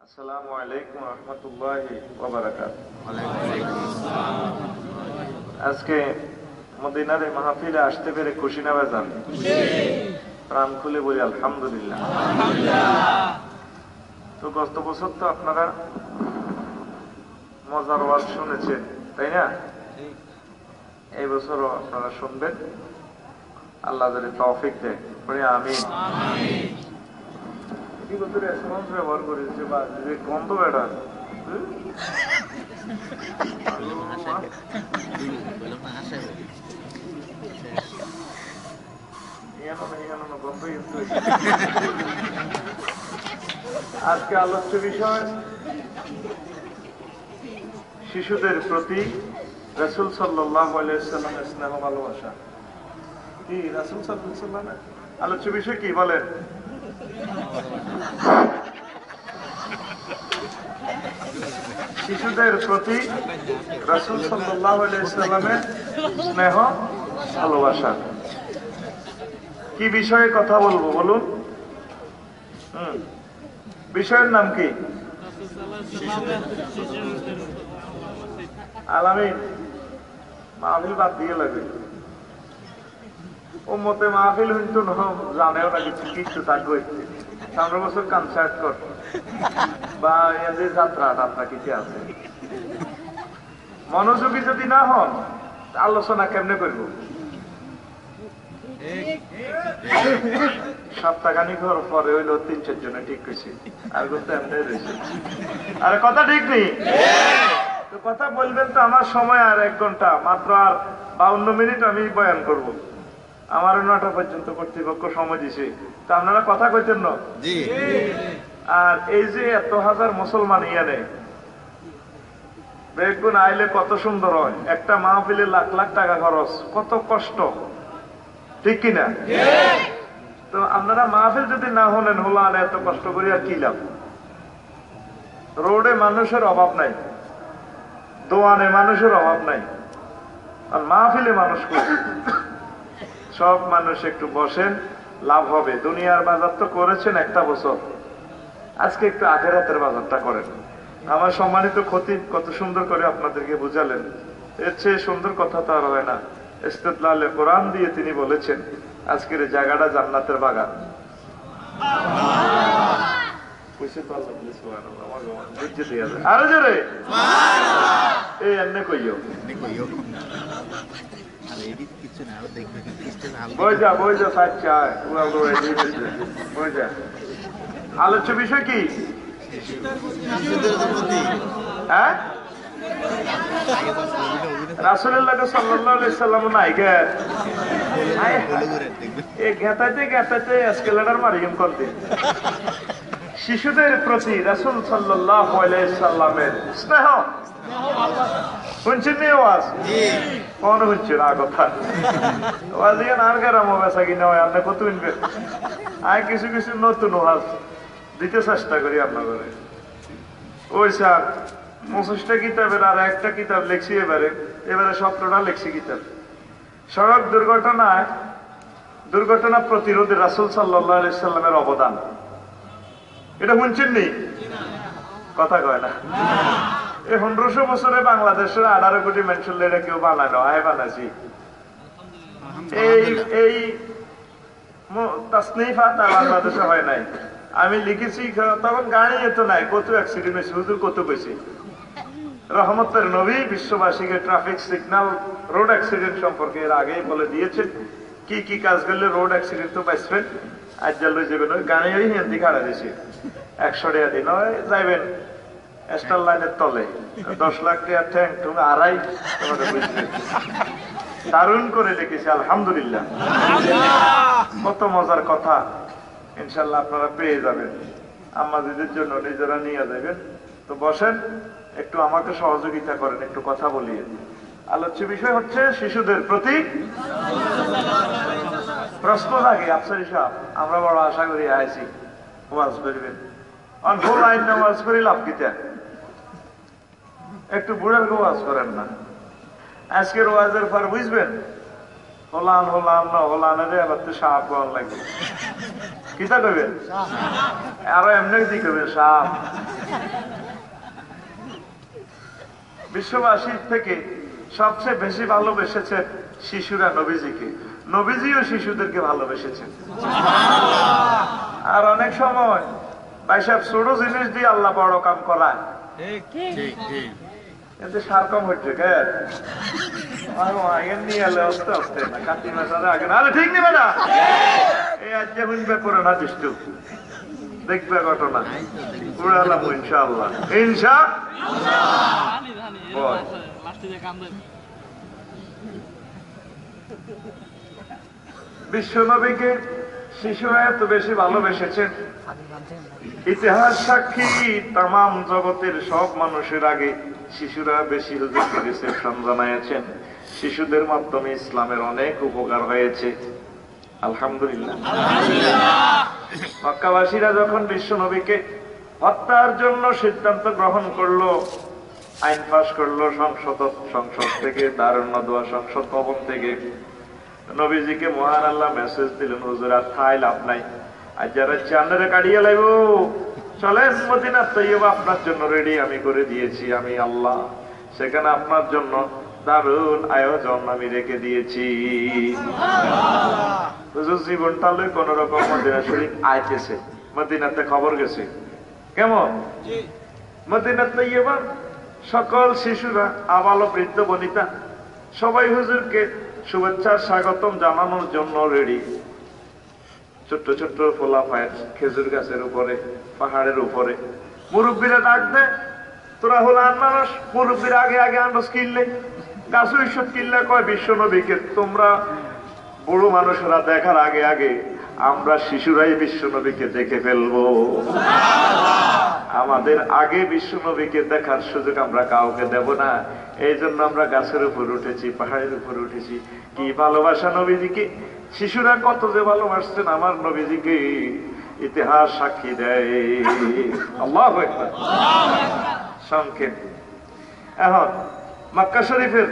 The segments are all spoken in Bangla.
আসসালামু আলাইকুম রহমতুল্লাহি ওয়া বারাকাতুহু। আজকে মদিনার এই মাহফিলে আসতে পেরে খুশি না বেজান? প্রাণ খুলে বলি আলহামদুলিল্লাহ। তো গত বছর তো আপনারা মজার ওয়াজ শুনেছেন, তাই না? এই বছরও আপনারা শুনবেন, আল্লাহ যদি তৌফিক দেয়। আমিন। কি বলতে রেসপন্স ব্যবহার করেছে বা যে গন্ধ বেড়া আজকে আলোচ্য বিষয় শিশুদের প্রতি রাসূল সাল্লাল্লাহু আলাইহি ওয়াসাল্লামের স্নেহ ভালোবাসা। কি রাসূল সাল্লাল্লাহু আলাইহি ওয়াসাল্লামের আলোচ্য বিষয় কি বলেন? শিশুদের প্রতি রাসূল সাল্লাল্লাহু আলাইহি ওয়াসাল্লামের স্নেহ ভালোবাসা। কি বিষয়ে কথা বলবো বলুন? বিষয়ের নাম কি? আলামিন মাহফিল বাদ দিয়ে লাগে উম্মতে মাহফিল হইতো না, জানেও না কিছু কিছু থাকবে। 15 বছর কনসার্ট কর বা এদের যাত্রা টাত্রা কিছু আছে, মনোযোগী যদি না হন আলোচনা কেমনে করব? সপ্তাহখানিক পরে হইলো 3-4 জনে ঠিক কইছে, আর করতে এমনি রয়েছে। আরে কথা ঠিক নেই তো কথা বলবেন তো। আমার সময় আর 1 ঘন্টা মাত্র, আর 52 মিনিট আমি বয়ান করব। আমার 9টা পর্যন্ত কর্তৃপক্ষ সময় দিছে, তা আপনারা কথা কইতেন না? আর এই যে এত হাজার মুসলমান ইয়ানে বেগুন আইলে কত সুন্দর হয়, একটা মাহফিলে লাখ লাখ টাকা খরচ, কত কষ্ট, ঠিক কিনা? তো আপনারা মাহফিল যদি না হলেন হলান এত কষ্ট করি আর কি লাভ? রোডে মানুষের অভাব নাই, দোয়ানে মানুষের অভাব নাই, আর মাহফিলে মানুষ করছে। সব মানুষ একটু বসেন, লাভ হবে। দুনিয়ার বাজার তো করেছেন একটা বছর, আজকে একটু আখিরাতের বাজারটা করেন। আমার সম্মানিত খতিব কত সুন্দর করে আপনাদেরকে বুঝালেন, এর চেয়ে সুন্দর কথা তো আর হয় না। ইস্তেদলালে কোরআন দিয়ে তিনি বলেছেন আজকের এই জায়গাটা জান্নাতের বাগান। আরো জোরে এই এমনি কইও। আলোচ্য বিষয় কি? হ্যাঁ, রাসূলুল্লাহ সাল্লাল্লাহু আলাইহি ওয়াসাল্লাম নাইকা এই গেতাইতে গেতাইতে এসকেলেটর মারিম করতে। শিশুদের প্রতি রাসূল সাল্লাল্লাহু আলাইহি ওয়াসাল্লামের স্নেহ শুনছেন নি আওয়াজ? কোন হচ্ছে না কথা আওয়াজ দিয়ে আর গরম বেসা কিনা হয়। আপনি কত ইনবে আই কিছু কিছু নতুন আওয়াজ দিতে চেষ্টা করি আপনাদের। ওই স্যার 25টা কিতাবের আর একটা কিতাব লিখছি, এবারে 17টা লিখছি কিতাব। সড়ক দুর্ঘটনা প্রতিরোধে রাসূল সাল্লাল্লাহু আলাইহি ওয়াসাল্লামের অবদান, এটা শুনছেন নি? কথা কয় না। এই 1500 বছরে বাংলাদেশের 18 কোটি মানুষের এটা কেউ বানানো হয়, বানাইছি। এই তাসনিফাত বাংলাদেশে হয় নাই। আমি লিখেছি তখন গাড়ি এত নাই, কত অ্যাক্সিডেন্ট হয়েছে, হুজুর কত বেশি। রহমতের নবী বিশ্ববাসীকে ট্রাফিক সিগন্যাল, রোড অ্যাক্সিডেন্ট সম্পর্কে এর আগেই বলে দিয়েছেন। কি কি কাজ করলে রোড অ্যাক্সিডেন্ট তো বাঁচবেন। আজ জাল যাবেন ওই গাড়ি হিন্দি খাড়া দিয়েছে 100 টাকা দিন যাইবেন স্টার লাইনের তলে, 10 লাখ টাকা ঠ্যাং তুমি আড়াই তোমাকে বুঝবেন। দারুণ করে লিখেছি আলহামদুলিল্লাহ। কত মজার কথা, ইনশাল্লাহ আপনারা পেয়ে যাবেন। আম্মাজিদের জন্য নিজেরা নিয়ে যাবেন। তো বসেন, একটু আমাকে সহযোগিতা করেন, একটু কথা বলিয়ে। আলোচ্য বিষয় হচ্ছে শিশুদের প্রতি। প্রশ্ন লাগে আফসারি সাহেব, আমরা বড় আশা করি আইছি ওয়াজ করবেন, ভুল আইন না ওয়াজ করি লাভ কিতা? একটু বুড়ার ওয়াজ করেন না। আজকের ওয়াজের পর বুঝবেন হলান হলান না হলান রে আবার তো সাপ লাগবে। কিতা কইবেন আরো এমনি কি কইবেন সাপ। বিশ্ববাসীর থেকে সবচেয়ে বেশি ভালোবেসেছেন শিশুরা নবীজিকে, নবীজিও শিশুদেরকে ভালোবেসেছেন। আর অনেক সময় ভাই সাহেব ছোট জিনিস দিয়ে আল্লাহ বড় কাম করায়, এতে সার কম হচ্ছে ঠিক নেবে না এই আজ পুরো না দৃষ্ট দেখবে ঘটনা উড়ালাম ইনশাআল্লাহ ইনশা বিশ্ব নবীকে শিশুরা এত বেশি ভালোবেসেছেন, ইতিহাস সাক্ষী তাম জগতের সব মানুষের আগে শিশুরা বেশি হুজুরকে রিসেপশন জানিয়েছেন। শিশুদের মাধ্যমে ইসলামের অনেক উপকার হয়েছে আলহামদুলিল্লাহ। মক্কাবাসীরা যখন বিশ্ব নবীকে হত্যার জন্য সিদ্ধান্ত গ্রহণ করলো, আইন পাস করলো সংসদ থেকে, দারুন নদওয়া সংসদ ভবন থেকে, নবীজিকে মহান আল্লাহ মেসেজ দিলেন, হুজুর আর থাই লাভ নাই, আর যারা চান্দারে কাটিয়ে লাইব চলেন মদিনা তৈয়বা আপনার জন্য রেডি আমি করে দিয়েছি, আমি আল্লাহ সেখানে আপনার জন্য দারুন আয়োজন আমি রেখে দিয়েছি। হুজুর জীবনটা লই কোন রকম মদিনা শরীফ আইতেছে, মদিনাতে খবর গেছে কেমন, মদিনা তৈয়বা সকল শিশুরা আবালো বৃদ্ধ বনিতা সবাই হুজুরকে শুভেচ্ছা স্বাগতম জানানোর জন্য রেডি। ছোট্ট ছোট্ট ফোলা ফায়ের খেজুর গাছের উপরে, পাহাড়ের উপরে মুরব্বীরা ডাক দেয়, তোরা হলো আর মানুষ, মুরব্বীর আগে আগে আন্দাজ কিনলে গাছ ওইসব কিনলে কয় বিশ্ব নবীকে তোমরা বুড়ো মানুষেরা দেখার আগে আগে আমরা শিশুরাই বিশ্ব নবীকে দেখে ফেলবো, আমাদের আগে বিশ্ব নবীকে দেখার সুযোগ আমরা কাউকে দেব না, এই জন্য আমরা গাছের উপর উঠেছি, পাহাড়ের উপর উঠেছি। কি ভালোবাসা নবীজিকে, শিশুরা কত যে ভালোবাসছেন আমার নবীজিকে ইতিহাস সাক্ষী দেয়। আল্লাহু আকবার। সংক্ষেপ, এখন মক্কা শরীফের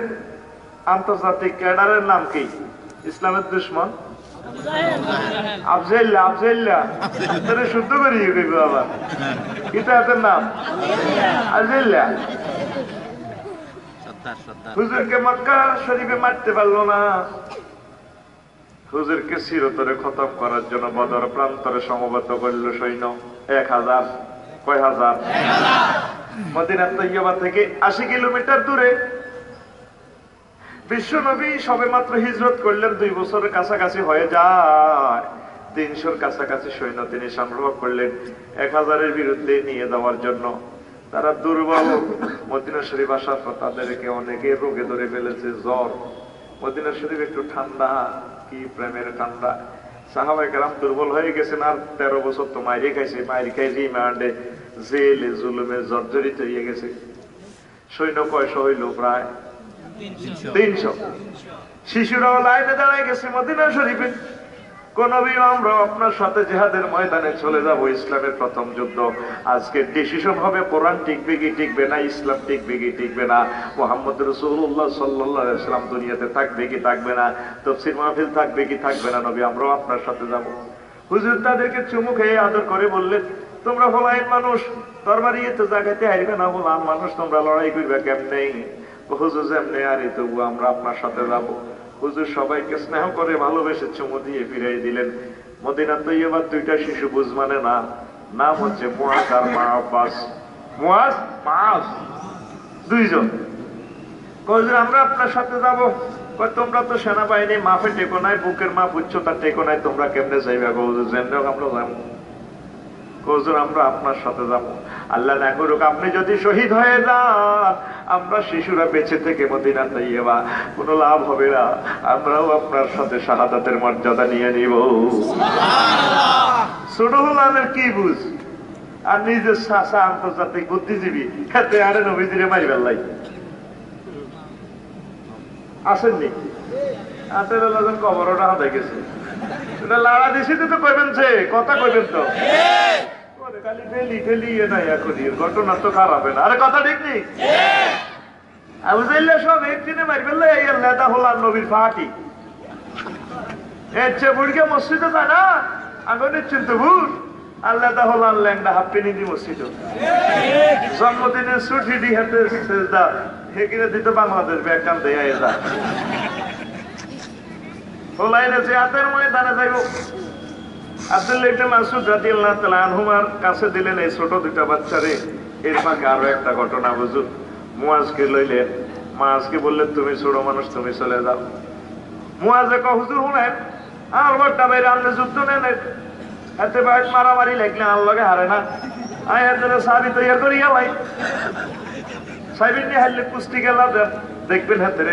আন্তর্জাতিক ক্যাডারের নাম কি? ইসলামের দুশ্মন আফজাইল্লা, আফজাইল্লা তাহলে শুদ্ধ করিয়ে কইব আবার, কিতাবের নাম আফজাইল্লা। হুজুরকে মক্কা শরীফে মারতে পারলো না, হুজুরকে চিরতরে খতম করার জন্য বদর প্রান্তরে সমবেত করল সৈন্য 1000। কয় হাজার? মদিনা তৈয়বা থেকে 80 কিলোমিটার দূরে। বিশ্ব নবী সবে মাত্র হিজরত করলেন, 2 বছরের কাছাকাছি হয়ে যায়। 300-র কাছাকাছি সৈন্য তিনি সংগ্রহ করলেন 1000-এর বিরুদ্ধে নিয়ে যাওয়ার জন্য। তারা দুর্বল, মদিনা শরীফ আসার পর তাদেরকে অনেকে রোগে ধরে ফেলেছে, জ্বর। মদিনা শরীফ একটু ঠান্ডা, কি প্রেমের ঠান্ডা। সাহাবায়ে কেরাম দুর্বল হয়ে গেছেন, আর 13 বছর তো মাইরে খাইছে, মাইরে খাই রিমান্ডে জেলে জুলুমে জর্জরিত হয়ে গেছে। সৈন্য কয়শো হইল? প্রায় 300। শিশুরাও লাইনে দাঁড়ায় গেছে মদিনা শরীফে। কোন আমরা আপনার সাথে জিহাদের ময়দানে চলে যাব, ইসলামের প্রথম যুদ্ধ। আজকে ডিসিশন হবে কোরআন টিকবে কি টিকবে না, ইসলাম টিকবে কি টিকবে না, মুহাম্মদ রাসূলুল্লাহ সাল্লাল্লাহু আলাইহি ওয়াসাল্লাম দুনিয়াতে থাকবে কি থাকবে না, তাফসীর মাহফিল থাকবে কি থাকবে না, নবী আমরাও আপনার সাথে যাব। হুজুর তাদেরকে চুমু খেয়ে আদর করে বললেন, তোমরা ফলাইন মানুষ, তরবারি তো জায়গাতে হারবে না, বললাম মানুষ তোমরা লড়াই করবে কেমনে? হুজুর যেমনি আরে তবু আমরা আপনার সাথে যাব। হুজুর সবাইকে স্নেহ করে ভালোবেসে চুমু দিয়ে ফিরাই দিলেন। মদিনা তৈয়বার 2টা শিশু বুঝ মানে না, নাম হচ্ছে মুআজ আর মা আব্বাস। মুআজ, মাআজ 2 জন। হুজুর আমরা আপনার সাথে যাব। কয় তোমরা তো সেনাবাহিনী, মাফে টেকো নাই, বুকের মাপ উচ্চতা টেকো নাই, তোমরা কেমনে যাইবে? হুজুর যেমন আমরা যাবো। হুজুর আমরা আপনার সাথে যাব। আল্লাহ না করুক আপনি যদি শহীদ হয়ে যান, আমরা শিশুরা বেঁচে থেকে মদিনা তৈয়বা কোনো লাভ হবে না, আমরাও আপনার সাথে শাহাদাতের মর্যাদা নিয়ে নিব। ছোট হলামের কি বুঝ, আর নিজের শাসা আন্তর্জাতিক বুদ্ধিজীবী খেতে আরে নবীজিরে মারিবার লাই আসেননি। হাতের লোকের কবরটা হাতে গেছে, লাড়া দিছি তো কইবেন, সে কথা কইবেন তো খালি ফেলি ফেলি নাই, এখন ঘটনা তো খারাপ না। আরে কথা ঠিক নেই, আবুজাইল্লা সব একদিনে মারি ফেললে এই লেদা হলার নবীর ফাটি এর চেয়ে বুড়িকে মসজিদে যায় না, আগে নিশ্চিন্ত ভুল আল্লাহ তাহলে ল্যাংডা হাফ পেনি দি মসজিদ জন্মদিনের ছুটি দি হাতে সেজদা হেকিরে দিত বাংলাদেশ ব্যাখ্যান দেয়া যা হোলাইনে যে হাতের ময়দানে যাইব আব্দুল্লাহ ইবনে মাসউদ রাদিয়াল্লাহু তাআলা আনহুমার কাছে দিলেন এই ছোট দুটা বাচ্চারে। এর ফাঁকে আরো একটা ঘটনা হুজুর মুয়াজকে লইলেন। মুয়াজকে বললেন তুমি ছোট মানুষ তুমি চলে যাও। মুয়াজে কয় হুজুর শুনেন আর বড়টা বাইরে আপনি যুদ্ধ নেন এতে বাইক মারামারি লাগলে আর লগে হারে না আয় এদের সাবি তৈরি করিয়া ভাই সাইবিন নিয়ে হারলে কুস্তি গেলা দেখবেন হাতের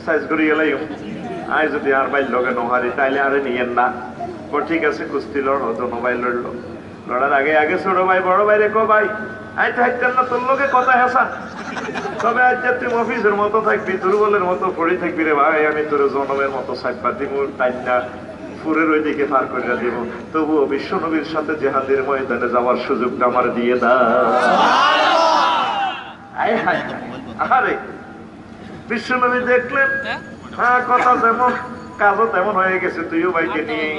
সাইজ করিয়া লাই আয় যদি আর ভাই লগে নহারি তাইলে আরে নিয়েন না। ঠিক আছে কুস্তি লড়ো দোনো ভাই লড়লো। লড়ার আগে আগে ছোট ভাই বড় ভাই রেখো ভাই আই তো হাইতেন না তোর লোকে কথা হেসা তবে আজ তুই অফিসের মতো থাকবি দুর্বলের মতো পড়ে থাকবি রে ভাই আমি তোর জনমের মতো সাইপা দিব টাইমটা ফুরের ওই দিকে পার করে দিব তবুও বিশ্ব নবীর সাথে জেহাদের ময়দানে যাওয়ার সুযোগটা আমার দিয়ে দাও। আরে বিশ্ব নবী দেখলেন হ্যাঁ কথা যেমন কাজও তেমন হয়ে গেছে তুইও ভাইকে নিয়ে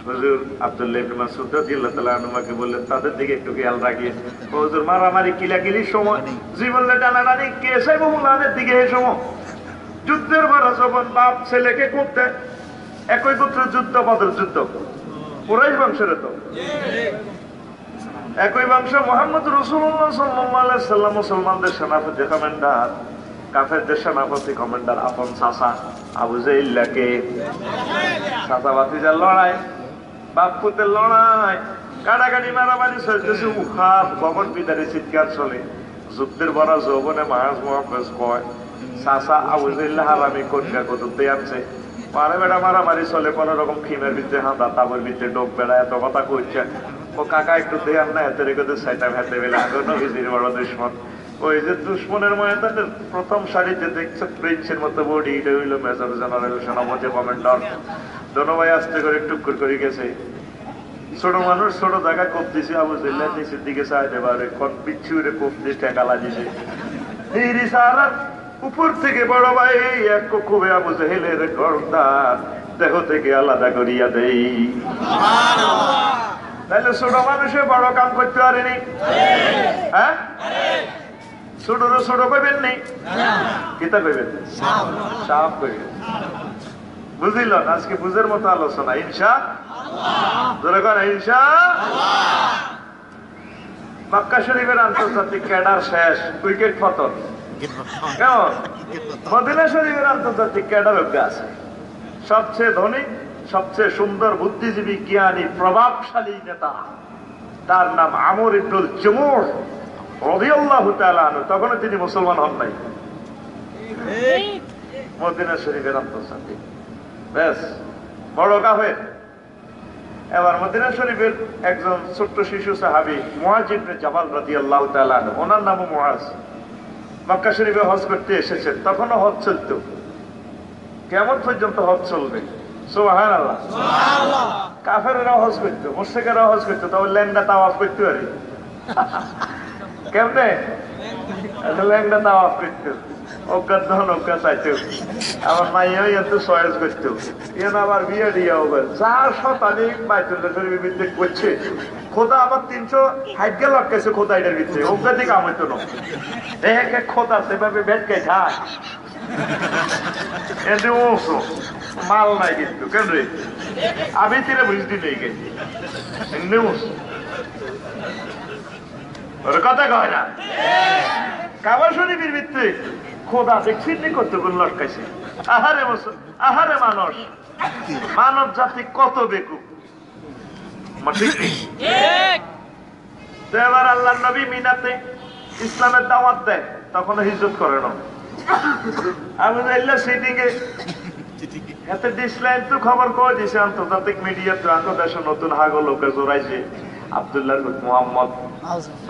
হুজুর আব্দুল্লাহ ইবনে মাসউদ রাদিয়াল্লাহু তাআলা আনহুকে বললেন তাদের দিকে একটু খেয়াল রাখিস। হুজুর মারামারি কিলাকিলির সময় জীবনে টানাটানি কে চাইব মুলাদের দিকে এই সময় যুদ্ধের ভরা যখন বাপ ছেলেকে করতে একই গোত্রের যুদ্ধ বদর যুদ্ধ কুরাইশ বংশের তো একই বংশ মুহাম্মদ রাসূলুল্লাহ সাল্লাল্লাহু আলাইহি সাল্লাম মুসলমানদের সেনাপতি কমান্ডার কাফেরদের সেনাপতি কমান্ডার আপন চাচা আবু জাইল্লাকে চাচা ভাতিজার লড়াই বাপ পুতের লড়াই কাটাকাটি মারামারি চলতেছে উখাত ভবন পিতারে চিৎকার চলে যুদ্ধের বড় যৌবনে মাহাজ মুহাম্মদ কয় চাচা আবু জাইল্লা হারামি কন্যা কদুতে আনছে পারে বেড়া মারামারি চলে কোন রকম খিমের ভিতরে হাঁদা তাবর ভিতরে ডোক বেড়া এত কথা কইছে ও কাকা একটু দেয়ার না হাতে রেখে সাইটাম হাতে বেলা আগে নবীজির বড় দুশ্মন ওই যে দুশ্মনের ময়দানের প্রথম সারিতে দেখছে প্রিন্সের মতো বডি এটা হইল মেজর জেনারেল সেনাপতি কমান্ডার দোনো ভাই আস্তে করে টুকুর করে গেছে ছোট মানুষ ছোট জায়গায় কোপ দিছে আবু জাইল্লাহ নিচের দিকে চাই দেবারে কোন পিছু রে কোপ দিয়ে টেকা লাগিয়েছে এই রিসারা উপর থেকে বড় ভাই এক খুবই আবু জাহেলের গর্দান দেহ থেকে আলাদা করিয়া দেই তাহলে ছোট মানুষে বড় কাম করতে পারেনি হ্যাঁ ছোট ছোট কইবেন নেই কিতা কইবেন সাফ কইবেন বুঝিল আজকে বুঝের মতো আলোচনা ইনশাআল্লাহ ইনশাআল্লাহ। মক্কা শরীফের আন্তর্জাতিক ক্যাডার শেষ উইকেট পতন কেমন মদিনা শরীফের আন্তর্জাতিক ক্যাডার অভ্যাস সবচেয়ে ধনী সবচেয়ে সুন্দর বুদ্ধিজীবী জ্ঞানী প্রভাবশালী নেতা তার নাম আমর ইবনুল জমুহ রাদিয়াল্লাহু তাআলা আনহু তখনও তিনি মুসলমান হন নাই মদিনা শরীফের আন্তর্জাতিক বেশ বড় কাফের। এবার মদিনা শরীফের একজন ছোট্ট শিশু সাহাবী মুআজ ইবনে জাবাল রাদিয়াল্লাহু তাআলা আনহু ওনার নামও মুআজ মক্কা শরীফে হজ করতে এসেছেন তখনও হজ চলতো কেমন পর্যন্ত হজ চলবে সুবহানাল্লাহ সুবহানাল্লাহ। কাফেররা হজ করতো মুশরিকরা হজ করতো তবে ল্যাংড়া তাওয়াফ করতে পারে কেমনে ল্যাংড়া তাওয়াফ করতো অজ্ঞাত ধন অজ্ঞা চাইতো আমার মাইয়া এত সয়েজ করতো এন আবার বিয়ে দিয়ে হবে 400 বাইতুল্লাহ শরীফের ভিতরে করছে খোদা আবার 300 হাইট লটকাইছে খোদা এটার ভিতরে অজ্ঞা দিয়ে কাম হইতো না এক এক খোদা সেভাবে বেটকে খায় এতে ওসো মাল নাই কিন্তু কেন রে আমি তিরে বুঝতে নেই গেছি ওর কথা কয় না কাবা শরীফের ভিতরে খোদা দেখছি নি কতগুলো লটকাইছে আহারে আহারে মানুষ মানব জাতি কত বেকুব এবার আল্লাহ নবী মিনাতে ইসলামের দাওয়াত দেয় তখন হিজরত করে না আমি সেদিকে এত ডিসলাইন তো খবর করে দিছে আন্তর্জাতিক মিডিয়া দেশে নতুন হাগো লোকে জোড়াইছে আব্দুল্লাহ মুহাম্মদ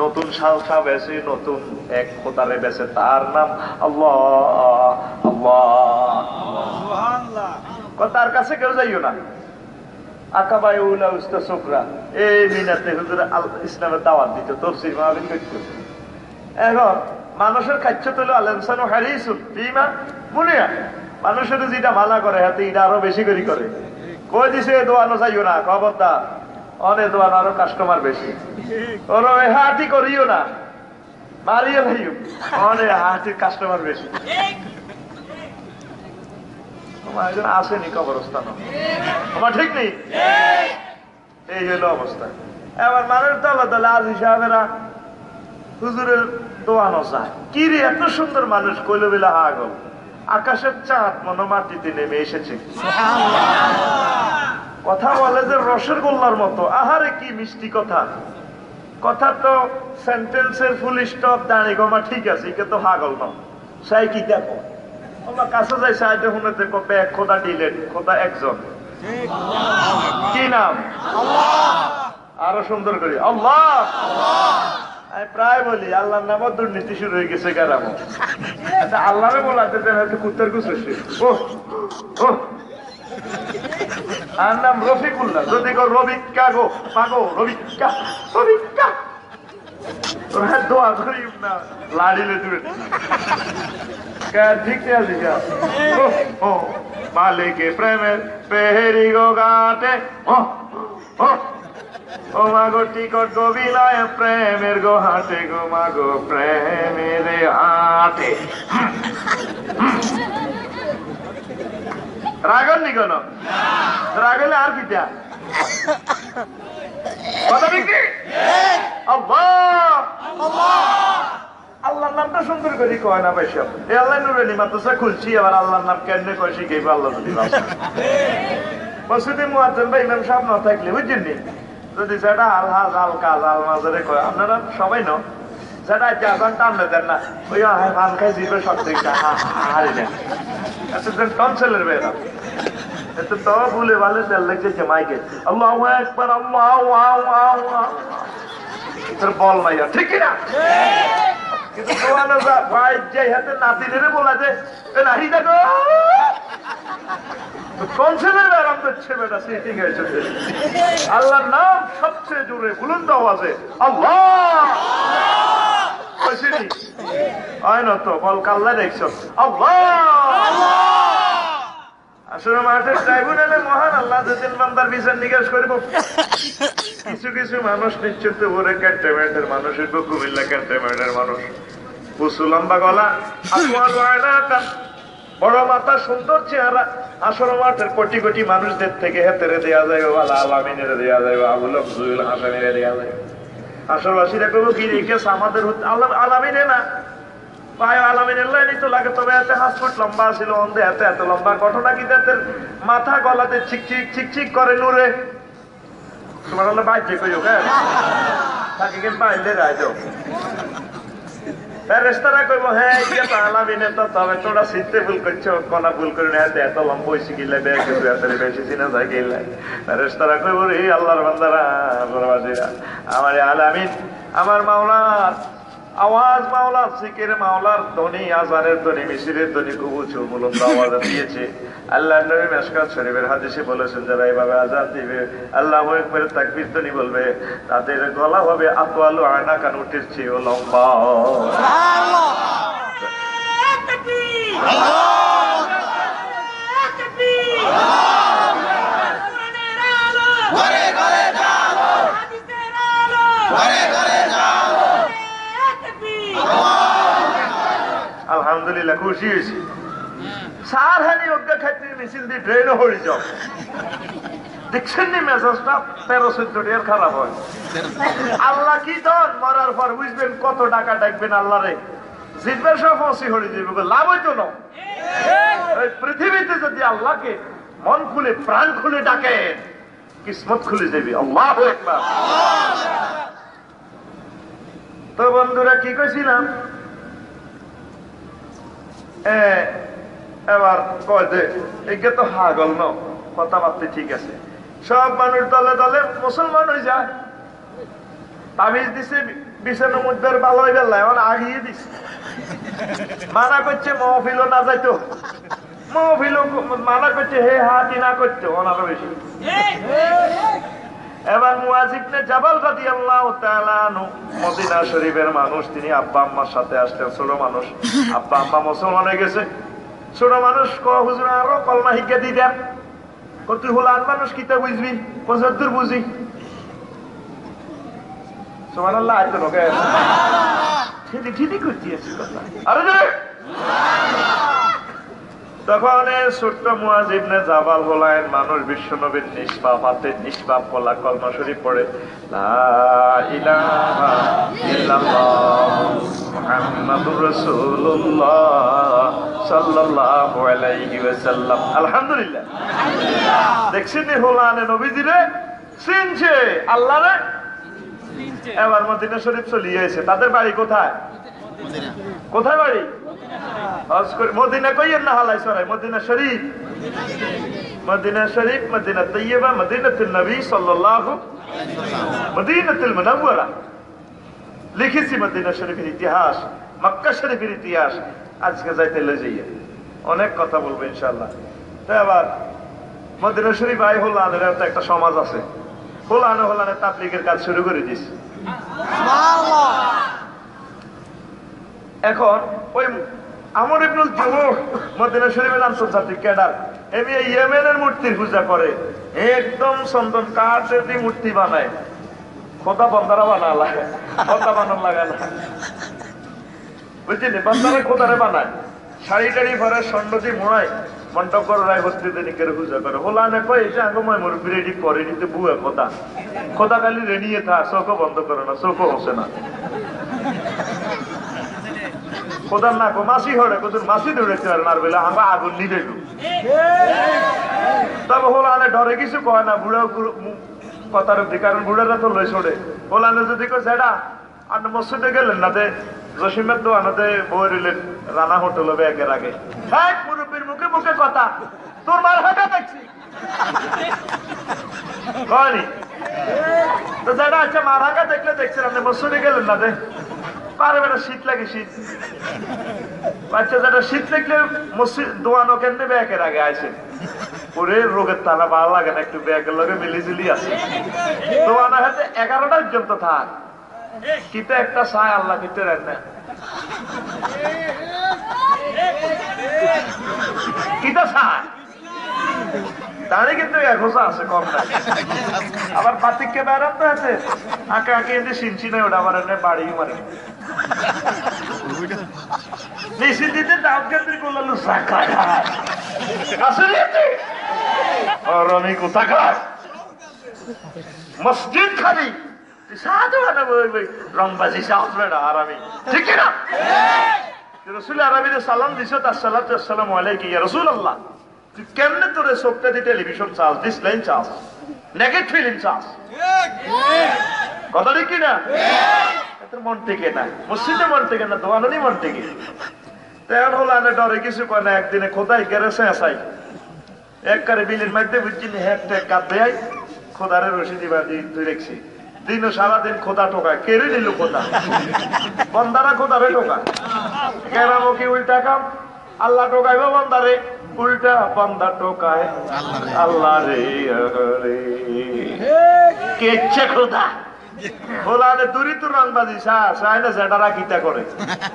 নতুন সালসা বেছে নতুন এক খোদারে বেছে তার নাম আল্লাহ আল্লাহ তার কাছে কেউ যাইও না আকাবাই উলা উস্তা সোকরা এই মিনাতে হুজুর ইসলামের দাওয়াত দিত তফসির মাহফিল করত। এখন মানুষের খাদ্য তুলো আলেনসানো হারিয়েছুন ইমা বুনিয়া মানুষের যেটা মানা করে হাতে এটা আরো বেশি করে কই দিছে দোয়ানো চাইও না খবরদার অনেক দোয়ান আরো কাস্টমার বেশি ওর ওই হাঁটি করিও না মারিও লাইও অনেক হাঁটির কাস্টমার বেশি তোমার একজন আসেনি কবরস্থান তোমার ঠিক নেই এই হলো অবস্থা এবার মানুষ দলে দলে আজি সাহেবেরা হুজুরের দোয়ানো চায় কি রে এত সুন্দর মানুষ কইল বেলা হাগল আকাশের চাঁদ মনো মাটিতে নেমে এসেছে কথা বলে যে রসের গোল্লার মতো আহারে কি মিষ্টি কথা কথা তো সেন্টেন্সের ফুল স্টপ দাঁড়ি গমা ঠিক আছে একে তো হাগল না সাই কি দেখো আমার কাছে যাই সাইডে শুনে দেখো ব্যাগ খোদা ডিলেট খোদা একজন কি নাম আরো সুন্দর করি আল্লাহ আমি প্রায় বলি আল্লাহর নামও দুর্নীতি শুরু হয়ে গেছে কারাম আল্লাহরে বলাতে কুত্তার কুচে ও আর নাম রফিকুল্লাহ যদি গো রবিকা গো পাগো রবিকা রবিকা দোয়া করি না লাড়িলে দূরে ঠিক আছে ও মালিকে প্রেমের পেহেরি গো গাটে ও মাগো টিকট গো বিলায় প্রেমের গো হাটে গো মাগো প্রেমের হাটে রাগন নি কোন রাগলে আর কি কথা বিক্রি আল্লাহর নামটা সুন্দর করে কয় না পাইছ এই আল্লাহ নুরানি মাদ্রাসা খুলছি আবার আল্লাহর নাম কেমনে কয় শিখাইব আল্লাহ যদি মসজিদে মুয়াজ্জিন বা ইমাম সাহেব না থাকলে বুঝছেন নি যদি সেটা আলহাজ আল কাজ আল মাজারে কয় আপনারা সবাই ন সেটা আজান টানলে দেন না ওই ভান খাই জিবে সব দিকটা হারি দেন টনসেলের বেড়া এত তো ভুলে ভালে তেল লেগেছে মাইকে আল্লাহ একবার আল্লাহ তোর বল নাই ঠিক না কিন্তু ভাই যে হাতে নাতিনের বলা যে নাহি দেখো আল্লাহর নাম সবচেয়ে জোরে বুলন্দ আওয়াজে আল্লাহ হয় না তো বল কাল্লা দেখছ আল্লাহ আসলে মাঠের ট্রাইব্যুনালে মহান আল্লাহ যেদিন বান্দার বিচার নিকাশ করব কিছু কিছু মানুষ নিশ্চিত করে ক্যান্টনমেন্টের মানুষ কুমিল্লা ক্যান্টনমেন্টের মানুষ উঁচু লম্বা গলা বড় মাথা সুন্দর চেহারা আসর মাঠের কোটি কোটি মানুষদের থেকে হেতেরে দেওয়া যায় আল্লাহ আলামিনের দেওয়া যায় আবুল আব্দুল হাসানের দেওয়া যায় আসরবাসীরা করবো কি রেখেছে আমাদের আলামিনে না পায় আলামিনের লাইনই তো লাগে তবে এত 5 ফুট লম্বা ছিল অন্ধে এত এত লম্বা ঘটনা কি তাদের মাথা গলাতে চিকচিক চিকচিক করে নূরে তোমার হলো বাইরে কইও হ্যাঁ তাকে কেন বাইরে রাইজো ফেরেশতারা কইব হ্যাঁ এটা তো আলামিনে তো তবে তোরা সিটে ভুল করছো কোনা ভুল করে না এত লম্বা হইছে গিলা বেশ কিছু এত বেশি চিনা যায় গিলা ফেরেশতারা কইব রে আল্লাহর বান্দারা পরবাসীরা আমার আলামিন আমার মাওলা আওয়াজ মাওলার জিকির মাওলার ধ্বনি আজানের ধ্বনি মিছিরের ধ্বনি খুব উঁচু বুলন্দ আওয়াজ দিয়েছে আল্লাহর নবী মিশকাত শরীফের হাদিসে বলেছেন যারা এইভাবে আজান দিবে আল্লাহু আকবার তাকবীর ধ্বনি বলবে তাদের গলা হবে আতওয়ালু আনাকান উটের চেয়েও লম্বা সুবহানাল্লাহ তাকবীর আল্লাহু তাকবীর ঘরে ঘরে যাও হাদিসের আলো ঘরে ঘরে আলহামদুলিল্লাহ খুশি হয়েছি সার হানি অজ্ঞা খাইতে মিছিল দিয়ে ড্রেনও হয়ে যাও দেখছেন নি মেজাজটা 13-14 এর খারাপ হয় আল্লাহ কি দন মরার পর বুঝবেন কত টাকা ডাকবেন আল্লাহ রে জিতবেন সব ফসি হয়ে যাবে লাভ হইতো না ওই পৃথিবীতে যদি আল্লাহকে মন খুলে প্রাণ খুলে ডাকে কিসমত খুলে যাবে আল্লাহু আকবার তো বন্ধুরা কি কইছিলাম এবার কয় যে একে তো হাগল ন কথাবার্তা ঠিক আছে সব মানুষ দলে দলে মুসলমান হয়ে যায় তাবিজ দিছে বিছানো মুদ্রার ভালো হয়ে গেল এখন আগিয়ে দিছে মানা করছে মহফিলও না যাইতো মহফিলও মানা করছে হে হাতি না করতো ওনারও বেশি এবার মুয়াজিবনে জাবাল রাদিয়াল্লাহু তাআলা আনহু মদিনা শরীফের মানুষ তিনি আব্বা আম্মার সাথে আসতেন ছোট মানুষ আব্বা আম্মা মুসলমান হয়ে গেছে ছোট মানুষ হুজুর আরো কলমা শিক্ষা দিতেন কত হলান মানুষ কিতা বুঝবি 75 বুঝি সুবহানাল্লাহ আইতো লোকে ঠিকই ঠিকই করতেছি কথা আরে রে তখন ছোট্ট মুয়াজ ইবনে জাবাল বলেন মানুষ বিশ্বনবীর নিষ্পাপ হাতে নিষ্পাপ বলা কলমা শরীফ পড়ে লা ইলাহা ইল্লাল্লাহ মুহাম্মাদুর রাসূলুল্লাহ সাল্লাল্লাহু আলাইহি ওয়াসাল্লাম আলহামদুলিল্লাহ দেখছেন হোলানে নবীজিরে চিনছে আল্লাহরে এবার মদিনা শরীফ চলে এসে তাদের বাড়ি কোথায় কোথায় বাড়ি মদিনা কইয়েন না হালাই সরাই মদিনা শরীফ মদিনা তৈয়বা মদিনাতুল নবী সাল্লাল্লাহু মদিনাতুল মুনাওয়ারা লিখেছি মদিনা শরীফের ইতিহাস মক্কা শরীফের ইতিহাস আজকে যাইতে লয়ে যাইয়ে অনেক কথা বলবো ইনশাআল্লাহ তো আবার মদিনা শরীফ আই হোলানের একটা সমাজ আছে হোলানে তাবলীগের কাজ শুরু করে দিয়েছে এখন ওই আমর ইবনুল জুমুহ মদিনা শরীফের আন্তর্জাতিক ক্যাডার এমনি ইয়েমেনের মূর্তির পূজা করে একদম চন্দন কাঠের দিয়ে মূর্তি বানায় খোদা বন্দারা বানালা খোদা বানান লাগে না বুঝলি বন্দারা খোদারে বানায় শাড়ি টাড়ি ভরে স্বর্ণ দিয়ে মোড়ায় মন্টপ করে রায় হস্তিতে নিকের পূজা করে হোলানে কয় এটা আগময় মুরব্বী রেডি করে নিতে বুয়া খোদা খোদা খালি রেডিয়ে থাক চোখও বন্ধ করে না চোখও হসে না খোদার না কো মাসি হড়ে কত মাসি দৌড়েছে আর নার বেলা আমরা আগুন নিবে তবে হোলানে ডরে কিছু কয় না বুড়া কথার অব্দি কারণ বুড়ারা তো লই ছড়ে হোলানে যদি কয় সেটা আর মসজিদে গেলেন না যে জসিমের দোয়ানাতে বইরিলেন রানা হোটেল হবে একের আগে এক মুরব্বীর মুখে মুখে কথা তোর মার হাঁটা দেখছি কয়নি তো যেটা আচ্ছা মার হাঁকা দেখলে দেখছেন আপনি মসজিদে গেলেন না যে পারবে না শীত লাগে শীত বাচ্চা যারা শীত লাগলে মসজিদ দোয়ানো কেন্দ্রে ব্যাগের আগে আসে ওরে রোগের তালা ভালো লাগে না একটু ব্যাগের লগে মিলিঝুলি আছে দোয়ানো হাতে 11টা পর্যন্ত থাক কিতে একটা চায় আল্লাহ কিতে রাখ না কিতা চায় তারই কিন্তু 100 আছে কম নাই আবার পাতিককে বেড়াতে আছে আঁকে আঁকে এনে সিনছি নাই ওটা আমার এনে বাড়ি মারে নিশ্চিত দিতে দাউদ কেন্দ্রিক করলো আমি কোথাকার মসজিদ খালি সাধু রংবাজি সাহস বেড়া আর আমি ঠিক না রসুল আরবিতে সালাম দিছ আসসালামু আলাইকা ইয়া রাসূলুল্লাহ তুই কেমনে তোরে চোখটা দিয়ে টেলিভিশন চাস ডিসলাইন চাস নেগেট ফিল্ম চাস কথা ঠিক না তোর মন থেকে না মসজিদে মন থেকে না দোয়ানি মন থেকে তেমন হলো আনে ডরে কিছু কয় না একদিনে খোদাই গেরেছে আসাই একবারে বিলের মধ্যে বুঝছিনি হ্যাঁ কাঁদতে আই খোদারে রশি দিবা তুই রেখছি দিনও সারাদিন খোদা টোকায় কেড়ে নিল খোদা বন্দারা খোদারে টোকায় কেরামকি উল্টা কাম আল্লাহ টোকাইব বন্দারে উল্টা বন্দা টোকায় আল্লাহ রে কেচ্ছে খোদা খোলানে দূরি তো রংবাজি চায় না যেটারা গীতা করে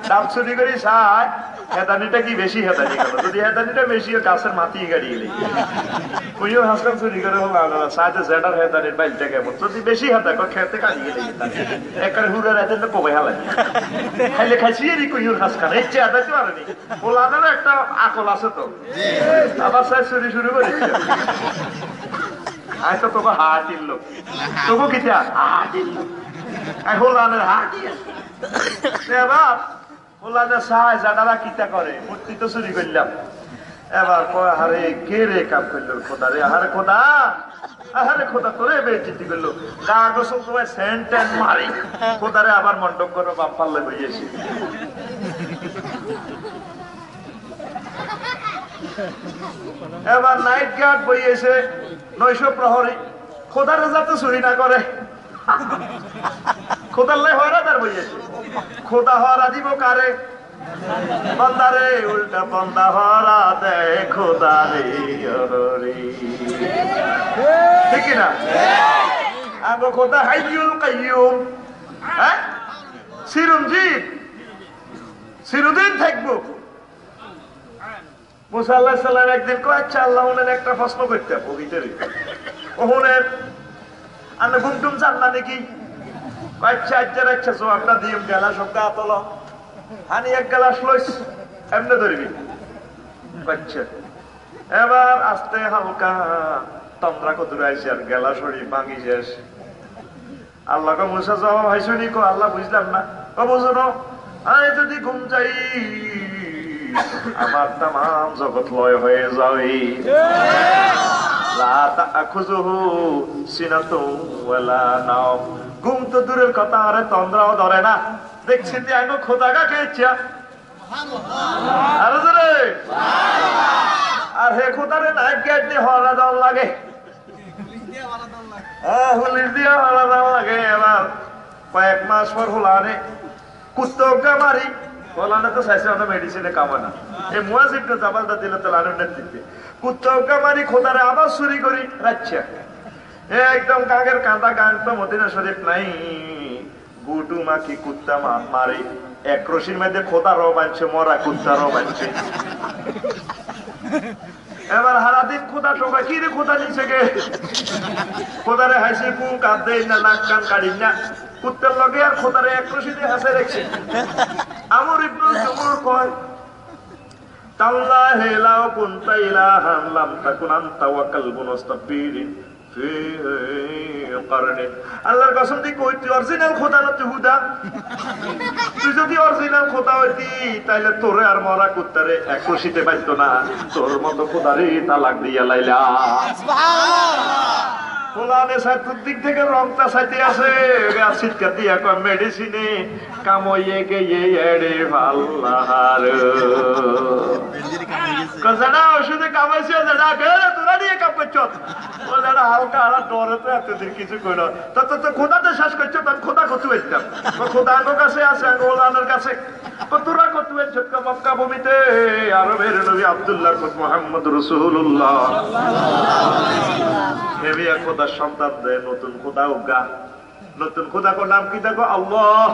ডাব চুরি করি চায় হেদানিটা কি বেশি হেদানি করো যদি হেদানিটা বেশি গাছের মাটি গাড়ি এলে কুইও হাসকাম চুরি করে হল চাইতে যেটার হেদানির বাইলটা কেমন যদি বেশি হেদা খেতে কাটি গেলে একবারে হুড়া রাতে কবে হালাই খাইলে খাইছি এরই কুইওর হাসকান এই চেয়ে হেদাতে পারেনি খোলানেরও একটা আকল আছে তো আবার চাই চুরি শুরু করেছি আচ্ছা তোকে হাটির লোক তোকে কি হাটির লোক হোলানের হাটি এবার হোলানের সাহায্য যারা কিতা করে মূর্তি তো চুরি করলাম এবার কয় হারে কে রে কাম করলো খোদা রে আহারে খোদা আহারে খোদা তোরে বেচিতি করলো গা গোসল তোমায় সেন্ট টেন মারি খোদারে আবার মণ্ডপ করে বাপ পাল্লে বইয়েছি এবার নাইট গার্ড বইয়েছে 900 প্রহরী খোদার যাতে চুরি না করে খোদার লাই হরাদার বইয়েছে খোদা হরা দিব কারে বন্দারে উল্টা বন্দা হরা দে খোদা রে ঠিক না আগে খোদা হাইয়ুল কাইয়ুম হ্যাঁ চিরঞ্জীব চিরদিন থাকবো মুসা আলাইহিস সালাম একদিন কয় আচ্ছা আল্লাহ ওনার একটা প্রশ্ন করতে ভিতরে ওহনের আনে ঘুমটুম চান না নাকি আচ্ছা আচ্ছা আচ্ছা জবাবটা দিম গেলা শব্দ আতল হানি এক গ্লাস লইস এমনি ধরবি আচ্ছা এবার আস্তে হালকা তন্দ্রা কদুর আইসি আর গেলা শরীর ভাঙি শেষ আল্লাহকে মুসা জবাব হাইসনি কো আল্লাহ বুঝলাম না ও বুঝো আয় যদি ঘুম যাই আমার তাম জগৎ লয় হয়ে যাবে ঘুম তো দূরের কথা আরে তন্দ্রাও ধরে না দেখছি আমি খোদাগা খেয়েছিয়া আর হে খোদারে না গেট দিয়ে হরা দেওয়ার লাগে হুলিশ দিয়ে হরা দেওয়া লাগে এবার কয়েক মাস পর হুলানে কুত্তকা মারি ওলানে তো চাইছে ওটা মেডিসিনে কামে না এই মুয়াজিবটা জাবালটা দিলে তো লালন দিতে কুত্তকা মারি খোদারে আবার চুরি করি রাখছে একদম কাকের কাঁদা গান তো মদিনা শরীফ নাই গুটু মাখি কুত্তা মারে এক রশির মধ্যে খোদারও বানছে মরা কুত্তারও বানছে এবার হারাদিন খোদা টোকা কি রে খোদা নিচে গে খোদারে হাসি পু কাঁদে না নাক কান কাড়ি না কুত্তার লগে আর খোদারে এক রশিতে হাসে রেখেছে আমর ইবনুল জুমুর কয় তাল্লাহি লাউ কুনতা ইলাহান লাম তাকুন আনতা ওয়া কালবুন মুস্তাবিরিন ফি কারনে আল্লাহর কসম দি কই তুই অরিজিনাল খোদা না তুই হুদা তুই যদি অরিজিনাল খোদা হইতি তাইলে তোরে আর মরা কুত্তারে এক রশিতে পাইতো না তোর মতো খোদারে তালাক দিয়া লাইলা সুবহানাল্লাহ ফুলানে সাইতুর দিক থেকে রংটা সাইতে আছে চিৎকার দিয়া কয় মেডিসিনে কামইয়ে গিয়ে এড়ে ভাল্লাহার কজনা ওষুধে কামাইছে জানা গে তোরা নিয়ে কাম করছ ও জানা হালকা হালকা ডরে তো এতদিন কিছু কইল তো তো তো খোদাতে শ্বাস করছ তখন খোদা কত হইতাম খোদা আঙ্গর কাছে আছে আঙ্গোলানের কাছে তোরা কত হইছ মক্কা ভূমিতে আরবের নবী আব্দুল্লাহ মুহাম্মদ রাসূলুল্লাহ হেবিয়া খোদার সন্তান দেয় নতুন খোদা উগা নতুন খোদা কোন নাম কি দেখো আল্লাহ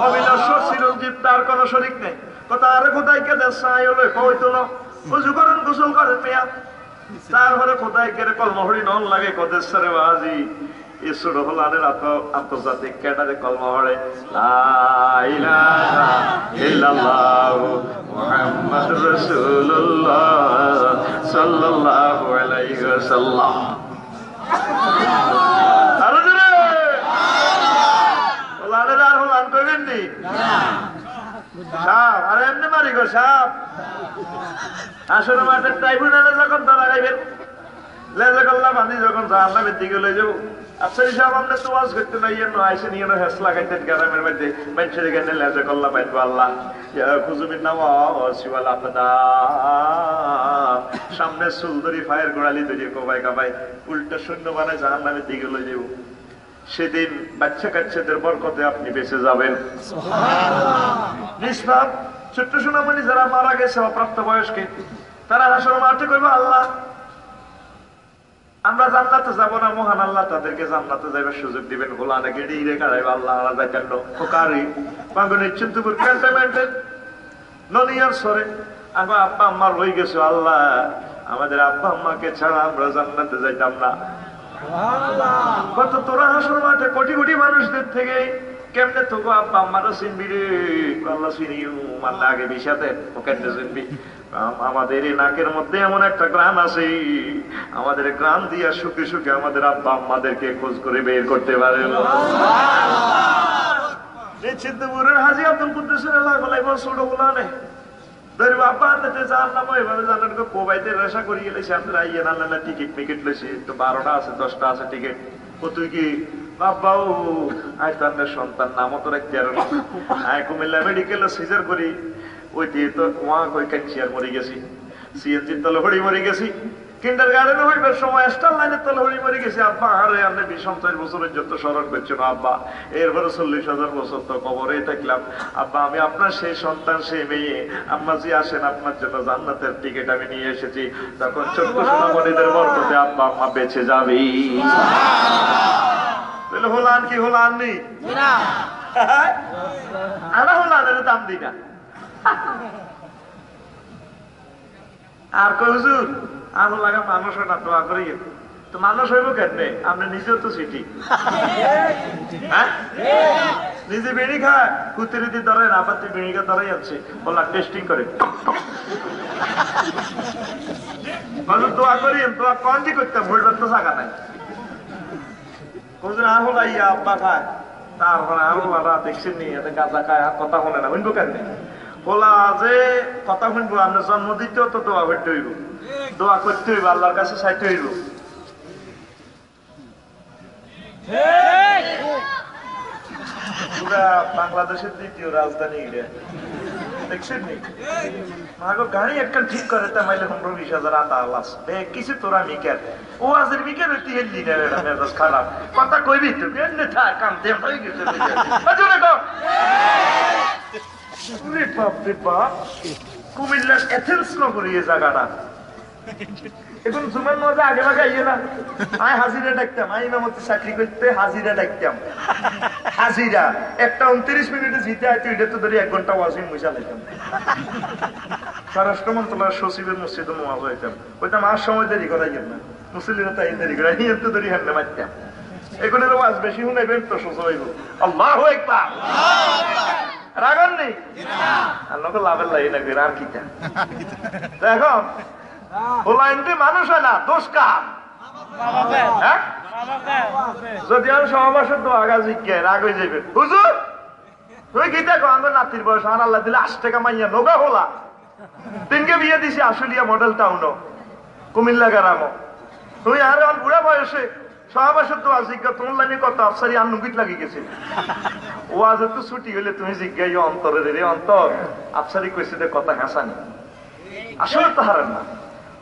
অবিনশ্বর চিরঞ্জীব তার কোন শরীক নেই কথা আরে খোদাইকে দেশাই হলো কইতো না ওযু করেন গোসল করেন মিয়া তারপরে খোদাইকে কলমা হরি নন লাগে কদেশরে বাজি ঈশ্বর হলানের আন্তর্জাতিক ক্যাডারে কলমা হরে লা ইলাহা ইল্লাল্লাহু মুহাম্মাদুর রাসূলুল্লাহ সাল্লাল্লাহু আলাইহি ওয়াসাল্লাম আর এমনি মারি গো সাপ আসলে মাঠের ট্রাইব্যুনালে যখন ধরা গাইবেন লেজে কল্লা বান্ধি যখন জাহান্নামের দিকে লয়ে যাবো আচ্ছা হিসাব আমরা তো ওয়াজ করতে না ইয়ে আইসে নিয়ে হেস লাগাইতেন গ্রামের মধ্যে মানুষের এখানে লেজে কল্লা পাইবো আল্লাহ খুজুমির নাম শিওয়াল আপদা সামনে সুলদরি ফায়ার গোড়ালি ধরি কোবাই কাবাই উল্টা শূন্য বানায় জাহান্নামের দিকে লয়ে যাবো সেদিন বাচ্চা কাচ্চাদের বরকতে আপনি বেঁচে যাবেন নিষ্পাপ ছোট্ট সোনামণি যারা মারা গেছে অপ্রাপ্ত বয়স্কে তারা হাসর মাঠে কইব আল্লাহ আমরা জান্নাতে যাব না মহান আল্লাহ তাদেরকে জান্নাতে যাইবার সুযোগ দিবেন গোলানে গেড়ি রে কারাইব আল্লাহ আলাদা কেন ফোকারি পাগলের চিন্তুপুর ক্যান্টনমেন্টের ননিয়ার সরে আমার আব্বা আম্মা রয়ে গেছে আল্লাহ আমাদের আব্বা আম্মাকে ছাড়া আমরা জান্নাতে যাইতাম না কত তোরা হাসর মাঠে কোটি কোটি মানুষদের থেকে কেমনে তোকে আব্বা আম্মারা চিনবি রে আল্লাহ চিনিও মাল্লা আগে বিষাতে ও কেমনে চিনবি আমাদের এই নাকের মধ্যে এমন একটা গ্রাম আছে আমাদের গ্রাম দিয়া সুখে সুখে আমাদের আব্বা আম্মাদেরকে খোঁজ করে বের করতে পারে সিদ্ধপুরের হাজি আব্দুল কুদ্দুসের এলাকায় ছোট গুলা নেই ধরবো আব্বা আনতে যার নাম এভাবে জানার কোবাইতে রেশা করি গেলেছি আমরা ইয়ে না টিকিট মিকিট লইছি তো 12টা আছে 10টা আছে টিকিট ও তুই কি আব্বাও আজ তার সন্তান নামও তো রাখতে আর আয় কুমিল্লা মেডিকেল সিজার করি ওই দিয়ে তো ওয়া কই কাঞ্চিয়ার মরে গেছি সিএনজির তলে হড়ি মরে গেছি কিন্ডার গার্ডেনে হইবার সময় স্টার লাইনের তলে হড়ি মরে গেছি আব্বা আরে আপনি 20-25 বছরের যত স্মরণ করছো না আব্বা এরপরে 40,000 বছর তো কবরে থাকলাম আব্বা আমি আপনার সেই সন্তান সেই মেয়ে আম্মা জি আসেন আপনার জন্য জান্নাতের টিকিট আমি নিয়ে এসেছি তখন ছোট্ট সোনামণিদের বরকতে আব্বা আম্মা বেঁচে যাবে বলে হলান কি হলান নি আমরা হলানের দাম দিই না আর কই হুজুর আলো লাগা মানুষ না দোয়া করি তো মানুষ হইব কেন? আমরা নিজেও তো সিটি, নিজে বিড়ি খায়, কুতির দিয়ে ধরেন, আবার তুই বিড়ি খা ধরাই আনছি, বললাম টেস্টিং করে দোয়া করি, দোয়া কঞ্জি করতাম, ভোল্ডার তো জায়গা নাই। কোনদিন আর হলো ইয়া আব্বা খায়, তারপরে আর হলা দেখছেন নি এত গাঁজা খায়, আর কথা শুনে না, শুনবো কেন? বলা যে কথা শুনবো, আমরা জন্ম দিতেও তো দোয়া করতে হইব, দোয়া করতে হইব, আল্লাহর কাছে চাইতে হইব। পুরা বাংলাদেশের দ্বিতীয় রাজধানী এটা, দেখছেন নি? গাড়ি একটা ঠিক করে তামাইলে 15-20,000 আতা আলাস কিছু তোরা মিকের ও আজের মিকের তুই হেললি না, এটা মেজাজ খারাপ কথা কইবি তো এমনি থাক, কামতে হয়ে গেছে। কুমিল্লার এথেন্স নগরী এই জায়গাটা, এখন জুমার মজা আগে ভাগে আইয়ে না, আয় হাজিরা ডাকতাম, আই ইমামতি চাকরি করতে হাজিরা ডাকতাম, হাজিরা একটা 29 মিনিটে জিতে আইতো, এটা তো ধরি 1 ঘন্টা ওয়াজিম মুইসা লাইতাম। স্বরাষ্ট্র মন্ত্রণালয়ের সচিবের মসজিদে নোয়াজ হইতাম, কইতাম আর সময় দেরি করাইয়েন না, মুসলিমরা তাই দেরি করাই তো ধরি হান্ডে মারতাম। এগুলোর ওয়াজ বেশি শুনাইবেন তো সোজা হইব। আল্লাহু আকবার, রাগান নেই আল্লাহকে লাভের লাগে না, আর কিটা দেখো মানুষ হয় না, দোষ কার? যদি আর সমাবেশের তো আগা জিজ্ঞে রাগ হয়ে যাবে, হুজুর তুই কি দেখো আমাদের নাতির বয়স আর আল্লাহ দিলে 8 টাকা মাইয়া নোগা হলা, তিনকে বিয়ে দিছি আশুলিয়া মডেল টাউনও, কুমিল্লা গ্রামও, তুই আর বুড়া বয়সে সমাবেশের তো জিজ্ঞা তোমার লাইনে কত আফসারি আর নুকিট লাগি গেছে, ও আজ তো ছুটি হইলে তুমি জিজ্ঞাই অন্তরে রে অন্তর আফসারি কইছে যে কথা হাসানি, আসলে তো হারেন না,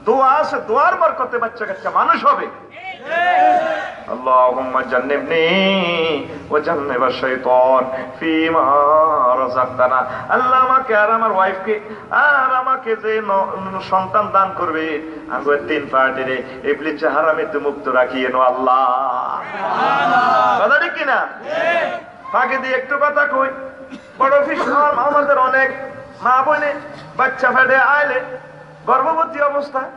দোয়া আছে, দোয়ার বরকতে বাচ্চা কাচ্চা মানুষ হবে। আল্লাহুম্মা জান্নিবনি ওয়া জান্নিবাশ শাইতান ফিমা রাযাকতানা, আল্লাহ আমাকে আর আমার ওয়াইফকে আর আমাকে যে সন্তান দান করবে আঙ্গো তিন পার্টিরে ইবলিস হারামে তো মুক্ত রাখিয়ে নো আল্লাহ। কথা ঠিক কিনা? ফাঁকে দিয়ে একটু কথা কই, বড় অফিস আমাদের অনেক মা বোনে বাচ্চা ফেটে আইলে গর্ভবতী অবস্থায়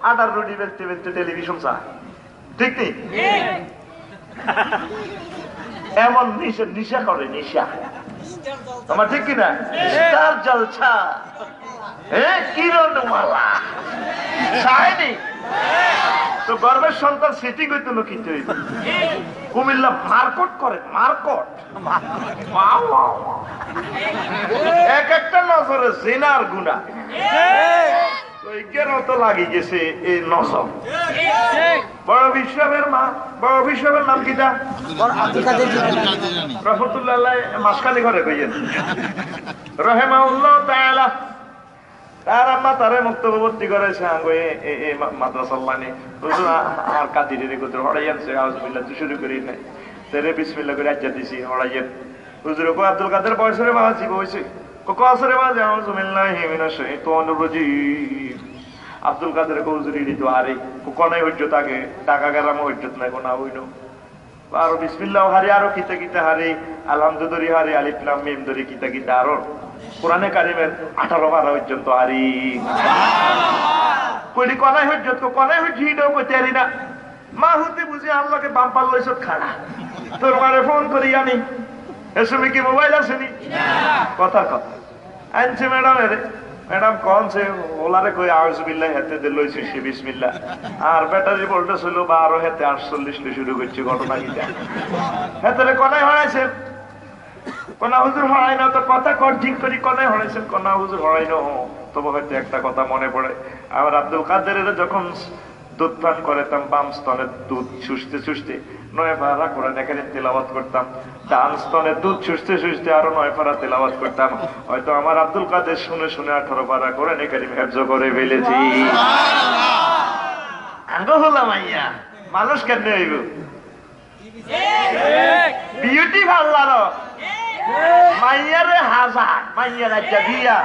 আটার রুটি বেলতে বেলতে টেলিভিশন চা, ঠিক নেই? এমন নিশা করে, নিশা আমার ঠিক কিনা? স্টার জলছা কিরণমালা চায়নি তো গর্বের সন্তান সেটিং হইতো না, কিন্তু কুমিল্লা মার্কট করে, মার্কট এক একটা নজরে জিনার গুণা তো লাগি গেছে এই নজর। বড় বিশ্ববের মা, বড় বিশ্ববের নাম কিটা? রহমতুল্লাহ মাসখানি ঘরে কইয়েন রহেমাউল্লাহ তাআলা, তার আম্মা তারে মুক্তবর্তী করেছে মাদ্রাসা মানে আর কাদিরে কোথাও হড়াই আনছে, আউযুবিল্লাহ শুরু করি নাই তেরে বিসমিল্লাহ করে আজ্জা দিছি হড়াইয়ের হুজুর কো আব্দুল কাদের বয়সের বাবা জীব হয়েছে আব্দুল কাদের কৌজুরি তো আরে কোনায় হজ্জত আগে টাকা গারামো হজ্জত নাই কোনা হইল আরো বিসমিল্লাহ হারি, আরো কিতা কিতা হারি, আলহামদুলিল্লাহ হারি, আলিফ লাম মিম ধরে কিতা কিতা আরো কোরআনে কারিমের 18 বার পর্যন্ত হারি কইলি কোনায় হজ্জত কো কোনায় হজ্জিটাও কইতে হারি না। মা হতে বুঝি আল্লাহকে বাম্পার লইছ খাড়া, তোর মারে ফোন করি আনি এসময় কি মোবাইল আসেনি? কথা কথা আনছে ম্যাডাম, ম্যাডাম কনছে ওলারে কই আউযুবিল্লাহ হেতে দে লইছে সে বিসমিল্লাহ, আর ব্যাটারি ভোল্টেজ হলো 12 হেতে 48 লে শুরু করছে ঘটনা কিটা হেতে কোনায় হড়াইছে, কোনা হুজুর হড়াই না তো কথা কর ঠিক করি কোনায় হড়াইছেন, কোনা হুজুর হড়াই না। তবে হয়তো একটা কথা মনে পড়ে, আমার আব্দুল কাদেরের যখন দুধ পান করেতাম বাম স্তনের দুধ শুষতে শুষতে 9 পারা কোরআন কারীম তেলাওয়াত করতাম, ডান স্তনের দুধ শুষতে শুষতে আরো 9 পারা তেলাওয়াত করতাম, হয়তো আমার আব্দুল কাদের শুনে শুনে 18 পারা কোরআন কারীম হিফজ করে ফেলেছি। আঙ্গ হলাম আইয়া মানুষ কেমনে হইব? বিউটি ভাল্লারো মাইয়ারে হাসা, মাইয়া রাজ্জা দিয়া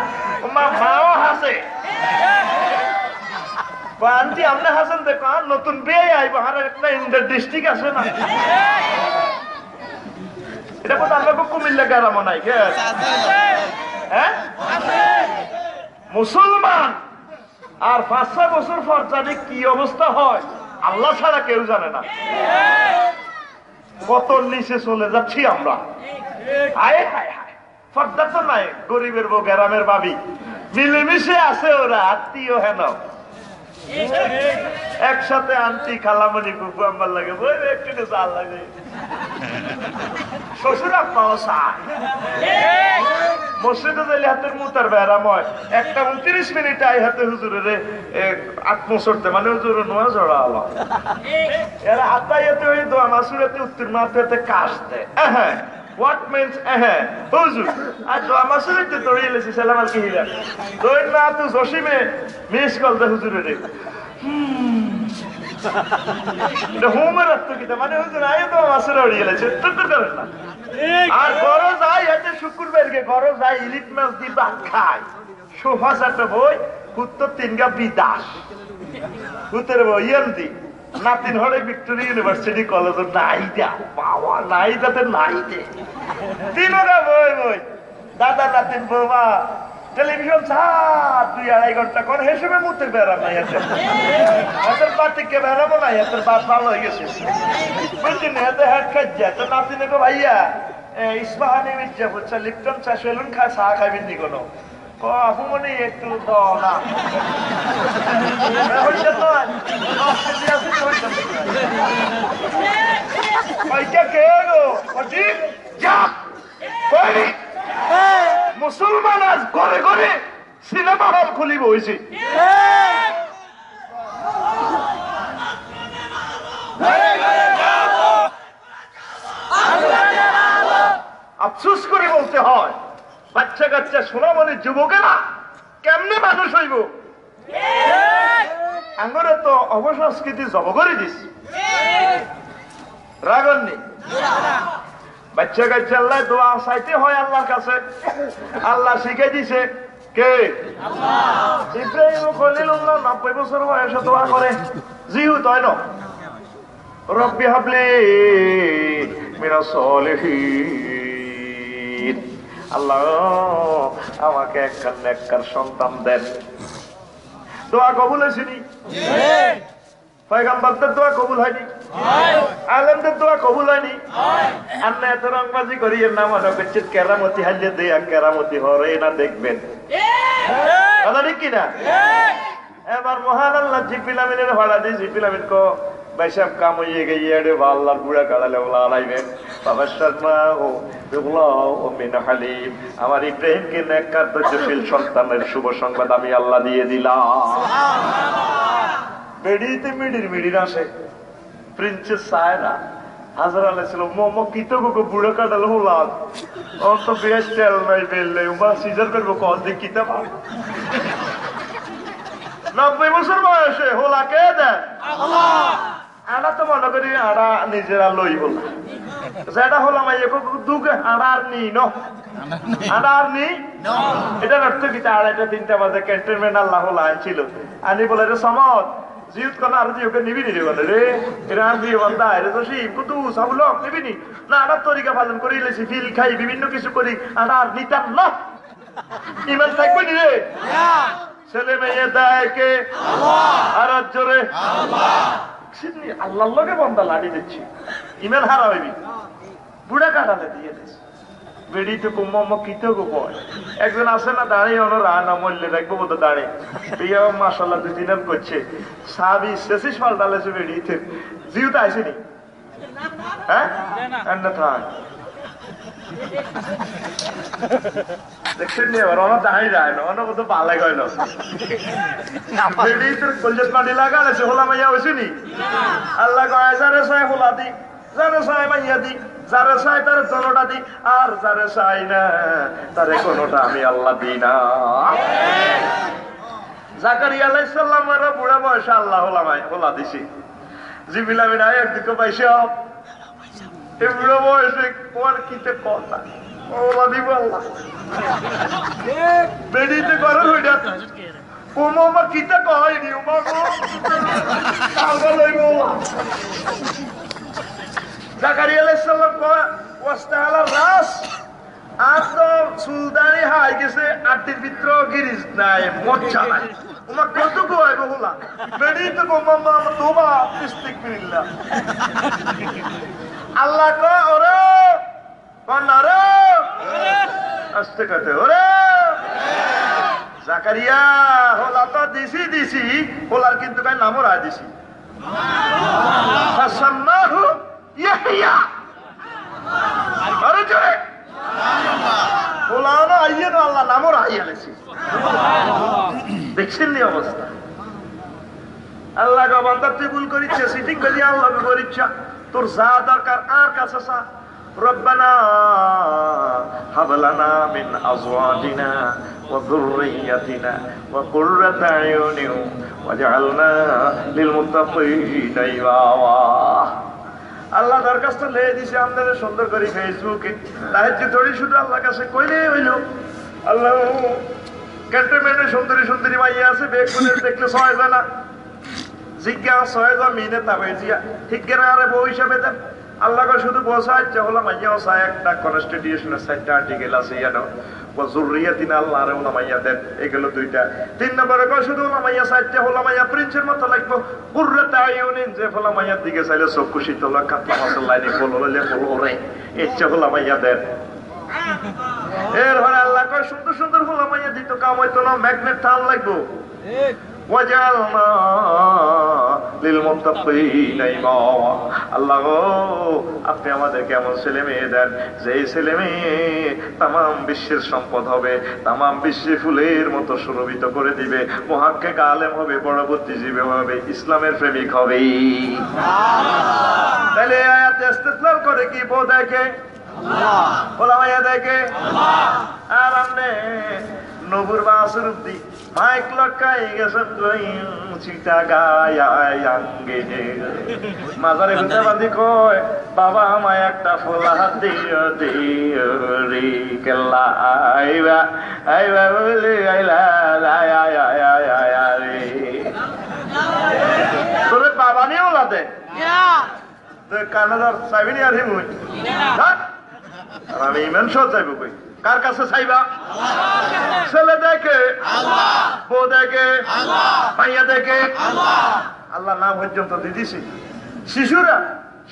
মাও হাসে আন্টি আপনি হাসেন দেখো নতুন বিয়ে আইব আর একটা ইন্টার ডিস্ট্রিক্ট আছে না, এটা বোধ আমাকে কুমিল্লা গ্রাম নাই মুসলমান আর 5-6 বছর পর জানি কি অবস্থা হয় আল্লাহ ছাড়া কেউ জানে না কত নিচে চলে যাচ্ছি আমরা। হায় হায় হায়, পর্দা তো নাই, গরিবের বউ গ্রামের ভাবি মিলেমিশে আছে, ওরা আত্মীয় হেন একসাথে আন্টি খালামণি ফুফু আমার লাগে বই একটু চাল লাগে, শ্বশুর আব্বাও চায়। মসজিদে যাইলে হাতের মুতার ব্যারাম হয়, একটা 29 মিনিট আই হাতে হুজুরের আত্মসরতে, মানে হুজুর নোয়া জড়া আলো এরা আত্মাইয়াতে ওই দোয়া মাসুরাতে উত্তর মাথাতে কাশতে। হ্যাঁ what means হুজুর আর দোয়া মাসুরাতে দড়িয়ে লেছি সালাম আল কিহিলা দই না তো জসিমে মিস কল দে হুজুরের হোমের অর্থ কিতা, মানে হুজুর আয় দোয়া মাসুরা উড়িয়ে লেছে উত্তর করেন না। আর গরো যাই হাতে শুক্রবারকে গরো যাই ইলিট মাছ দি ভাত খায়, সোফা চারটে বই উত্তর 3 গা বিদাস উত্তরে বই ইয়ান্দি নাতিন হলে ভিক্টোরিয়া ইউনিভার্সিটি কলেজ নাইদা বাবা নাইদাতে নাইদে 3 গা বই বই দাদা নাতিন বৌমা টেলিভিশন ছাড় 2-2.5 ঘন্টা কোন হিসেবে মুতের বেড়াম নাই এত পার্টিকে বেড়াবো নাই, এত বাদ ভালো হয়ে গেছে বুঝছেন, এত হেড খাইছে তো নাতিনে গো ভাইয়া ইস্পাহানি মির্জা বলছে লিপটন চা সেলুন খায় চা খাইবেন নি কোনো আপু মনে একটু না মুসলমান আজ ঘরে ঘরে সিনেমা হল খুলিব হয়েছে। আফসোস করে বলতে হয় বাচ্চা কাচ্চা সোনামণির যুবকেরা কেমনে মানুষ হইব, আঙ্গরে তো অবসংস্কৃতি জব করে দিস রাগননি। বাচ্চা কাচ্চা আল্লাহ দোয়া চাইতে হয় আল্লাহর কাছে, আল্লাহ শিখে দিছে কে ইব্রাহিম খলিলুল্লাহ 90 বছর বয়সে দোয়া করে জিহু তয় না রব্বি হাবলি মিনাস সলিহিন, আল্লাহ আমাকে একখান নেককার সন্তান দেন। দোয়া কবুল হয়েছিনি? পয়গম্বরদের দোয়া কবুল হয়নি, আলেমদের দোয়া কবুল হয়নি। আপনি এত রংবাজি করিয়ে না মনে করছেন কেরামতি হারিয়ে দেয়া কেরামতি হরে না দেখবেন, কথা ঠিক কিনা? এবার মহান আল্লাহ জিপিল আমিনের ভাড়া দিয়ে জিপিল আমিন কো ভাইসাব কাম হইয়ে গিয়ে আল্লাহর বুড়া কাড়ালে ওলা আলাইবেন বাবা শর্মা ও মিন হালিম, আমার ইব্রাহিমকে নেককার ধৈর্যশীল সন্তানের শুভ সংবাদ আমি আল্লাহ দিয়ে দিলাম। বেড়িতে মিডির আসে প্রিন্সেস সায়রা হাজার আলাইছিল মোমো কিতো গো বুড়ো কাটাল হলাম অত বেশ তেল নাই বেললে উমা সিজার করবো কল দিয়ে কিতা পাব 90 বছর বয়সে হোলা কে দেন আড়া তো মনে করি আড়া নিজেরা লই হলা যেটা হলাম দুগে আড়ার নি ন আড়ার নি এটার অর্থ কি 2:30-3টা বাজে ক্যান্টনমেন্ট আল্লাহ হলা আনছিল আনি বলে রে সমত জিউত কোন আর জিউকে নিবি নি বলে রে এরা আর জিউ বান্দা এর তো সেই কুতু সাবলক নিবি নি না আড়ার তরিকা পালন করি লেছি ফিল খাই বিভিন্ন কিছু করি আড়ার নিতাম না ইমান থাকবে নি রে ছেলে মেয়ে দেয় কে আল্লাহ আর জোরে আল্লাহ আল্লাহর লগে বন্দা লাড়ি দিচ্ছি ইমান হারা হইবি বুড়া কাটালে দিয়ে দিস বেড়ি তো কুম্ম কিতে গো কয় একজন আছে না দাঁড়িয়ে অন রানা মল্লে দেখবো বোধ দাঁড়িয়ে বিয়ে মাসাল্লাহ 2 দিন করছে সাবি শেষিস পাল ডালেছে বেড়িতে জিউতে আসেনি হ্যাঁ না থাক দেখছেন নি এবার অনেক দাঁড়াই যায় না অনেক কত পালে গয় না বেড়ি তোর কলজেট মাটি লাগালেছে হোলা মাইয়া হয়েছিনি আল্লাহ কয় যারে চাই হোলা দি যারে চাই মাইয়া দি যারে চাই তার দলটা দি আর যারে চাই না তারে কোনটা আমি আল্লাহ দিই না। জাকারিয়া আলাইহিস সালামের বুড়া বয়সে আল্লাহ হোলা দিছি জিবরিল আমিন আয় একদিকে পাইছে এই বুড়া বয়সে কোন কিতে কথা ওলা দিব আল্লাহ বেডিতে করে হইডা উমা কিতে কয়নি উমা গো কালবা লইব জাকারিয়া আলাইহিস সালাম কয় ওয়াস্তালা রাস আর তো সুলদানি হাই গেছে আটির ভিতর গিরিজ নাই মজ্জা নাই তোমার কতটুকু হয় বহুলা বেড়ি তো গোমাম্মা তোবা ইস্তিক বিল্লাহ আল্লাহ কো ওরে কন্নারে আস্তে কাতে ওরে জাকারিয়া হোলা তো দিছি হোলার কিন্তু কাই নামও রায় দিছি ফাসাম্মাহু ইয়াহইয়া আরে জোরে হোলা না আইয়ে না আল্লাহ নামও রায় আলেছি দেখছেন নি অবস্থা আল্লাহ গো বান্দা তুই ভুল করিচ্ছে সিটিং বেজি আল্লাহ করিচ্ছা তোর যা দরকার আর কাছে সা রব্বানা হাব লানা মিন আজওয়াজিনা ওয়া যুররিয়াতিনা ওয়া কুররাতা আয়ুনিন ওয়াজআলনা লিল মুত্তাকিনা ইমামা আল্লাহ দরখাস্ত লিয়ে দিছে আমাদের সুন্দর করে ফেসবুকে তাহাজ্জুদ ধরে শুধু আল্লাহর কাছে কইলে হইলো আল্লাহ ক্যান্টনমেন্টে সুন্দরী সুন্দরী মাইয়া আছে বেগুনের দেখলে সয় যায় না জিজ্ঞা সয় যা মিনে তাবে জিয়া ঠিক করে আরে বউ হিসাবে দেন আল্লাহ শুধু বসায় হলো মাইয়া সায় একটা কনস্টিটিউশনের সাইডটা আর্টিকেল আছে ইয়ানো যুররিয়াতিনা আল্লাহ আরে ওনা মাইয়া দেন এগুলো দুইটা তিন নম্বরে কয় শুধু ওনা মাইয়া সাইডটা হলো মাইয়া প্রিন্সের মতো লাগবো কুররাতা আয়ুনিন যে ফলা মাইয়ার দিকে চাইলে চোখ খুশি তো কাতলা মাছের লাইনে বললে বলরে ইচ্ছা হলো মাইয়া দেন এরপরে আল্লাহ কয় সুন্দর সুন্দর হলো মাইয়া দিত কাম হইতো না ম্যাগনেট টান লাগবো ওয়াজআলনা লিল মুত্তাকিনা ইমামা আল্লাহ গো আপনি আমাদেরকে এমন ছেলে মেয়ে দেন যে ছেলে মেয়ে তামাম বিশ্বের সম্পদ হবে তামাম বিশ্বে ফুলের মতো সুরভিত করে দিবে মুহাক্কিক আলেম হবে বড় বুদ্ধিজীবী হবে ইসলামের প্রেমিক হবে তাহলে আয়াত ইস্তেদলাল করে কি বউ দেখে আল্লাহ বলা মাইয়া দেখে আল্লাহ আর আমনে নবুর বাসুর দি মাইক লটকাই গেছেন চিটা গায়াঙ্গে মাজারে ঘুরতে বাঁধি কয় বাবা আমায় একটা ফোলা দিও দিও রে কেল্লা আইবা আইবা বলে আইলা রে তোরে বাবা নিয়েও লাদে কানাদার চাইবি নি আর হিমুই আমি ইমান সহ চাইবো কই কার কাছে চাইবা ছেলে দেখে বউ দেখে ভাইয়া দেখে আল্লাহ নাম পর্যন্ত দিদিছি শিশুরা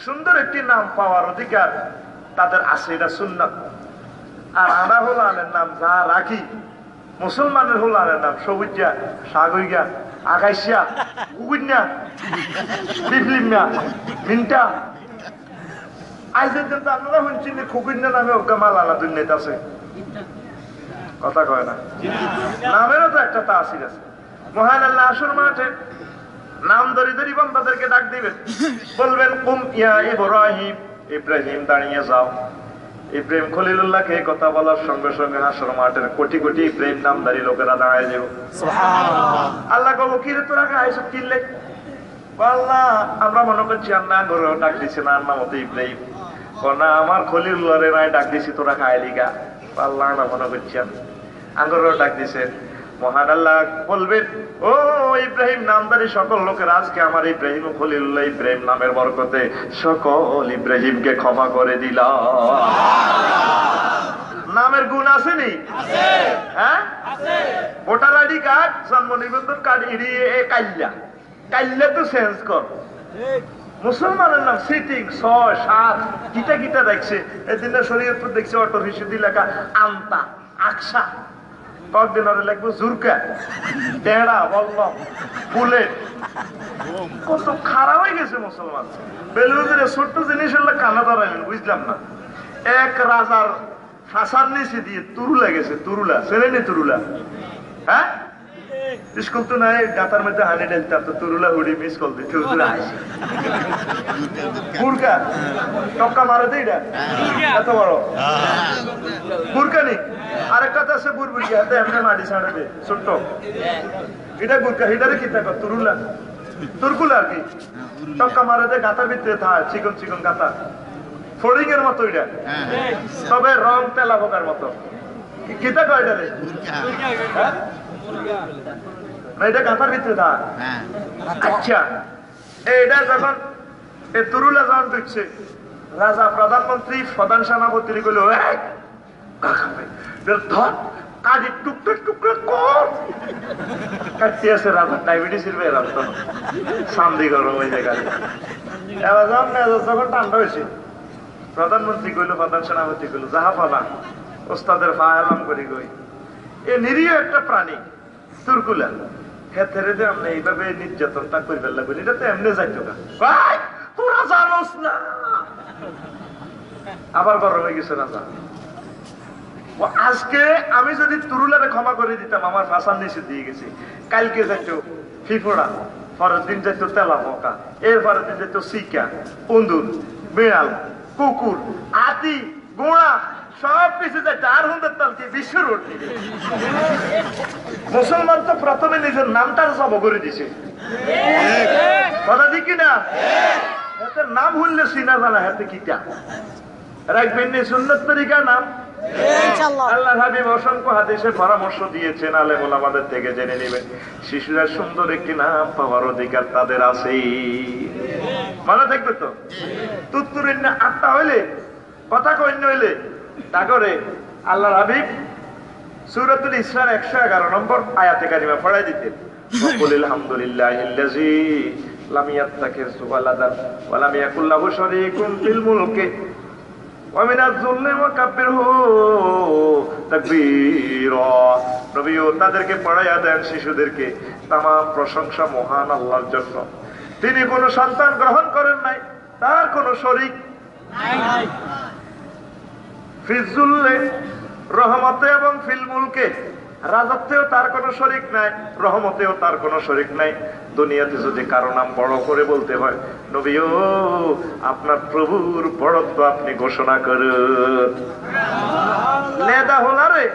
সুন্দর একটি নাম পাওয়ার অধিকার তাদের আছে এটা সুন্নাত আর আমরা হোলানের নাম যা রাখি মুসলমানের হোলানের নাম সবুজা সাগরিকা আকাশিয়া কুকুন্যা বিপ্লিমা মিন্টা আইসের জন্য আপনারা শুনছেন যে খুকুন্যা নামে ওকামাল আলা দুনিয়াতে আছে কথা কয় না নামেরও তো একটা তাসির আছে মহান আল্লাহ আসর মাঠে নাম ধরি ধরি বান্দাদেরকে ডাক দিবেন বলবেন কুম ইয়া ইব্রাহিম ইব্রাহিম দাঁড়িয়ে যাও ইব্রাহিম খলিলুল্লাহকে কথা বলার সঙ্গে সঙ্গে হাসর মাঠের কোটি কোটি ইব্রাহিম নামধারী লোকেরা দাঁড়ায় যাবে আল্লাহ কব কি রে তোরা আইসব কিনলে আল্লাহ আমরা মনে করছি আল্লাহ ঘরেও ডাক দিছে না আল্লাহ মতো ইব্রাহিম না আমার খলিলুল্লাহ রে নাই ডাক দিছি তোরা খাইলি গা আল্লাহ না মনে করছেন আঙ্গরেও ডাক দিছে মহান আল্লাহ বলবেন ও ইব্রাহিম নামদারি সকল লোকের আজকে আমার ইব্রাহিম খলিলুল্লাহ ইব্রাহিম নামের বরকতে সকল ইব্রাহিমকে ক্ষমা করে দিলাম নামের গুণ আসেনি হ্যাঁ ভোটার আইডি কার্ড জন্ম নিবন্ধন কার্ড ইড়িয়ে কাইল্লা কাইল্লা তো চেঞ্জ কর মুসলমানের নাম সিটিং 6-7 গীতা গীতা দেখছে এদিনে শরীয়তপুর দেখছে অটো হিসেবে লেখা আন্তা আকসা কয়েকদিন আরে লাগবে জুরকা টেড়া বললাম বুলেট কত খারাপ হয়ে গেছে মুসলমান বেলুদের ছোট্ট জিনিস হলে কানা ধরাইলেন বুঝলাম না এক রাজার ফাঁসার নিচে দিয়ে তুরুলা গেছে তুরুলা ছেলেনি তুরুলা হ্যাঁ স্কুল তো নাই গাতার মধ্যে হানি ঢেলতাম তো তুরুলা হুড়ি মিস কল দিতে বুরকা টক্কা মারে দে এটা এত বড় বুরকা নি আরেক কথা আছে বুরবুকি হাতে এমনি মাটি ছাড়ে দে ছোট্ট এটা বুরকা হিটারে কি থাকো তুরুলা তুরকুলা আর কি টক্কা মারে দে গাতার ভিতরে থাকে চিকন চিকন গাতা ফোর্ডিং এর মতো এটা তবে রং তেলা পোকার মতো কি থাকো এটা রে এটা গাঁথার ভিতরে থাকে আচ্ছা এইটা যখন তুরুলা যখন দেখছে রাজা প্রধানমন্ত্রী প্রধান সেনাপতি গুলো খাবে ধর কাজের টুকরো টুকরো কর কাটতে আছে রাজা ডায়াবেটিসের বের আসতো সামদি গরম হয়ে যায় গাড়ি এবার যখন ঠান্ডা হয়েছে প্রধানমন্ত্রী কইল প্রধান সেনাপতি কইল যাহা পালা ওস্তাদের ফায়ালাম করি কই এ নিরীহ একটা প্রাণী তুরকুলা হেতেরে যে আমরা এইভাবে নির্যাতনটা করি ফেললা করি এটা তো এমনি যাইতো না ভাই তোরা জানোস না আবার গরম হয়ে গেছে রাজা আজকে আমি যদি তুরুলারে ক্ষমা করে দিতাম আমার ফাঁসার নিচে দিয়ে গেছি কালকে যাইতো ফিফোড়া পরের দিন যাইতো তেলা পোকা এর পরের দিন যাইতো শিকা উন্দুর বিড়াল কুকুর হাতি গোড়া সব কিছু যাইতো আর হুন্দের তালকে বিশ্ব রোড মুসলমান তো প্রথমে নিজের নামটা সব করে দিছে কথা দিক কিনা এতে নাম হইলে সিনা জানা হাতে কিটা রাখবেন নি সুন্নত তরিকা নাম আল্লাহ হাবিব অসংখ্য হাদিসে পরামর্শ দিয়েছেন আলেম ওলামাদের থেকে জেনে নেবেন শিশুরা সুন্দর একটি নাম পাওয়ার অধিকার তাদের আছে মনে থাকবে তো তুত্তুরের না আটটা হইলে কথা কইন্য হইলে তা করে আল্লাহ হাবিব সূরাতুল ইসরার 111 নম্বর আয়াতে কারিমা পড়াই দিতেন আলহামদুলিল্লাহিল্লাযী লাম ইয়াত্তাখিজ ওয়ালাদান ওয়া লাম ইয়াকুল লাহু শারীকুন ফিল মুলকি তাদেরকে পড়াইয়া দেন শিশুদেরকে তামাম প্রশংসা মহান আল্লাহর জন্য তিনি কোন সন্তান গ্রহণ করেন নাই তার কোন শরীক ফিজুল্লে রহমতে এবং ফিলমুলকে রাজত্বেও তার কোন শরীক নাই রহমতেও তার কোন শরীক নাই দুনিয়াতে যদি কারো নাম বড় করে বলতে হয় নবীও আপনার প্রভুর বড়ত্ব আপনি ঘোষণা করুন লেদা হোলারে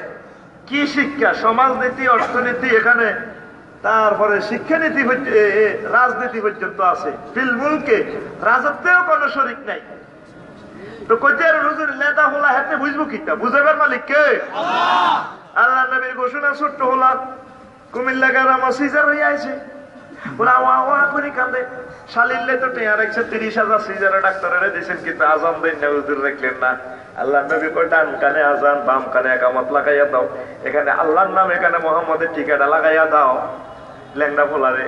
কি শিক্ষা সমাজনীতি অর্থনীতি এখানে তারপরে শিক্ষানীতি রাজনীতি পর্যন্ত আছে ফিলমুলকে রাজত্বেও কোন শরীক নাই তো কইতে হুজুর লেদা হোলা হাতে বুঝবো কিটা বুঝাবার মালিক কে আল্লাহ নবীর ঘোষণা ছোট্ট হলা কুমিল্লা গ্রামে সিজার হয়ে আছে ওরা ওয়া ওয়া করে কাঁদে শালিল্লে তো টেয়া রাখছে 30,000 সিজারে ডাক্তারেরা দিয়েছেন কিন্তু আজান দেন না হুজুর রাখলেন না আল্লাহ নবী কই ডান কানে আজান বাম কানে একামত লাগাইয়া দাও এখানে আল্লাহর নাম এখানে মুহাম্মাদের ঠিকানা লাগাইয়া দাও ল্যাংড়া ফোলারে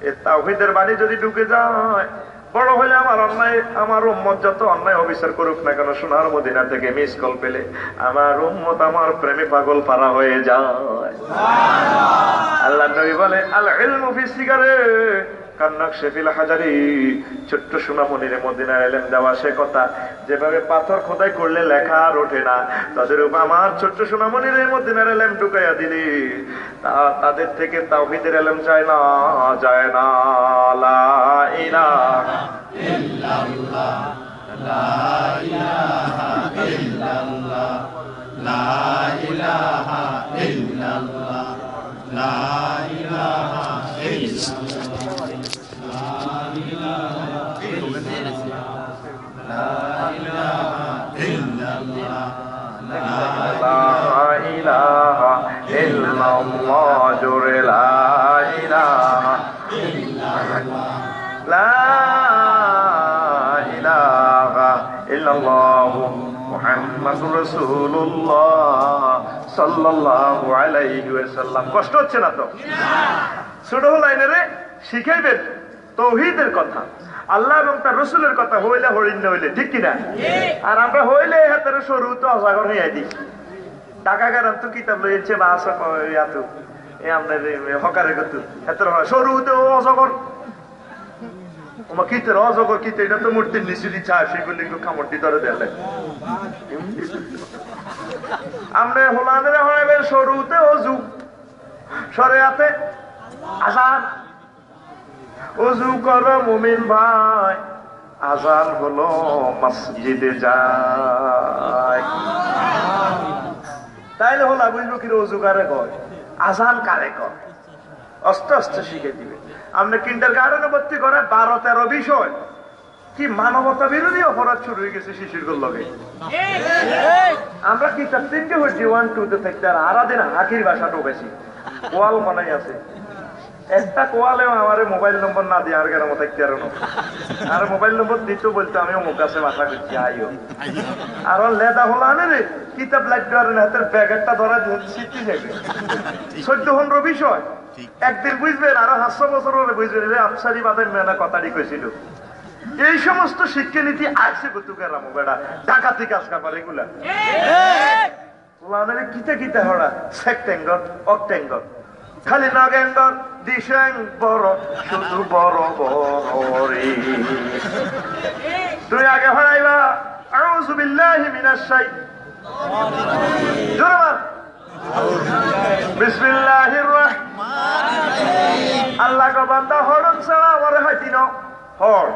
এ তাওহীদের বাণী যদি ঢুকে যায় বড় হলে আমার অন্যায় আমার উম্মত যত অন্যায় অবিচার করুক না কেন সোনার মদিনা থেকে মিস কল পেলে আমার উম্মত আমার প্রেমে পাগল পারা হয়ে যায় আল্লাহ নবী বলে আল ইলমু ফিস সিগারে কান্নাক শেফিল হাজারি ছোট্ট সোনামণির মদিনার এলেম দেওয়া সে কথা যেভাবে পাথর খোদাই করলে লেখা আর ওঠে না তাদের আমার ছোট্ট সোনামণির মদিনার এলেম ঢুকাইয়া দিলি তাদের থেকে তাওহীদের এলেম যায় না লা ইলাহা ইল্লাল্লাহ লা ইলাহা ইল্লাল্লাহ লা ইলাহা ইল্লাল্লাহ লা ইলাহা ইল্লাল্লাহ কষ্ট হচ্ছে না তো ছোট লাইনে রে শিখাইবেন তাওহীদের কথা আল্লাহ এবং তার রাসূলের কথা হইলে হরিণ হইলে ঠিক কিনা আর আমরা হইলে হাতের সরু তো অজাগর হইয়া দিই টাকা গারাম তো কিতাব লইছে বা আসা ইয়াতো এ আমরা হকারে কত হাতের সরু তো অজাগর ওমা কিতের অজাগর কিতে এটা তো মূর্তির নিচে দি চা সেগুলি একটু কামড়টি ধরে দেলে আমরা হোলানের হইবে সরুতে ওযু শরিয়াতে আযান ওযু কর মুমিন ভাই আযান হলো মসজিদে যায় তাইলে হলা বুঝবো কি ওযু কারে কয় আযান কারে কয় আস্তে আস্তে শিখে দিবে আপনি কিন্ডারগার্টেনে ভর্তি করে 12-13 বিষয় কি মানবতা বিরোধী অপরাধ শুরু হয়ে গেছে শিশুর লগে আমরা কিতাব তিনটে হয়েছি 1-2 তে থাকতে আর আরাদিন হাকির ভাষাটাও বেশি ওয়াল বানাই আছে একটা কোয়ালেও আমার মোবাইল নম্বর না দিয়ে আর কেন থাকতে আর মোবাইল নম্বর দিত বলতে আমি অমুক কাছে মাথা করছি আইও আর লেদা হলো আনে রে কিতাব লাগবে আর হাতের ব্যাগেরটা ধরা স্মৃতি যাবে 14-15 বিষয় একদিন বুঝবেন আরো 500 বছর হলে বুঝবেন আফসারি বাদের মেনা কথাটি কইছিল। এই সমস্ত শিক্ষানীতি আসছে কতুকেরা বেড়া ডাকাতি কাজ কারবার এগুলা কিতা কিতা হরা সেক্টেঙ্গর অক্টেঙ্গর খালি নগেঙ্গর দিশাং বড় শুধু বড় বড় রে তুই আগে হরাইবা আউযু বিল্লাহি মিনাশ শাইতানির বিসমিল্লাহির রহমানির রহিম আল্লাহ গো বান্দা হরন ছাড়া ওরে হইতিনো হর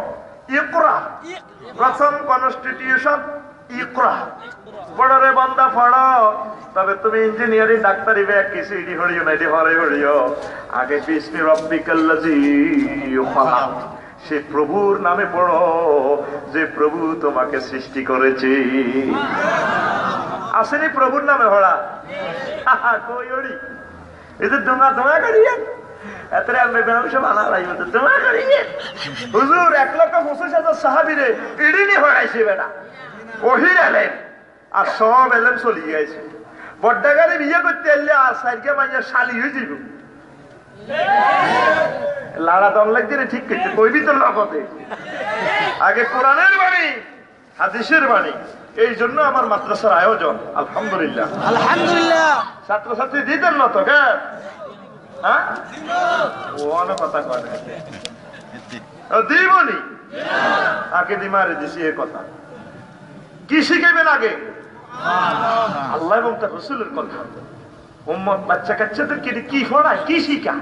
ইকরা প্রথম কনস্টিটিউশন ইকরা পড়রে বান্দা পড়ো তবে তুমি ইঞ্জিনিয়ারিং ডাক্তারি ব্যাগ কিছু ইডি হরিও না ইডি হরে হরিও আগে বিসমি রব্বিকাল্লাযী খালাক সে প্রভুর নামে পড়ো যে প্রভু তোমাকে সৃষ্টি করেছে। আসেনি প্রভুর নামে হড়া কই হরি এই যে দোঙা দোঙা করিয়ে এতরে আমি ব্যবসা বানা লাগবে তো দোঙা করিয়ে হুজুর 1,25,000 সাহাবীরে ইডিনি হড়াইছে বেটা ওহির এলেন আর সব এলেন চলে গেছে বড্ডাগারে বিয়ে করতে এলে আর সাইডকে মাইয়া শালি হয়ে যাইব লাড়া দল লাগছে ঠিক করছে কইবি তো লগতে আগে কোরআনের বাণী হাদিসের বাণী এই জন্য আমার মাদ্রাসার আয়োজন আলহামদুলিল্লাহ আলহামদুলিল্লাহ ছাত্রছাত্রী দিতেন না তো হ্যাঁ ও অনেক কথা কয় দিবনি আগে দিমারে দিছি এ কথা কি শিখাইবেন আগে আল্লাহ এবং তার রাসূলের কথা উম্মত বাচ্চা কাচ্চাদের কি পড়ায় কি শিখা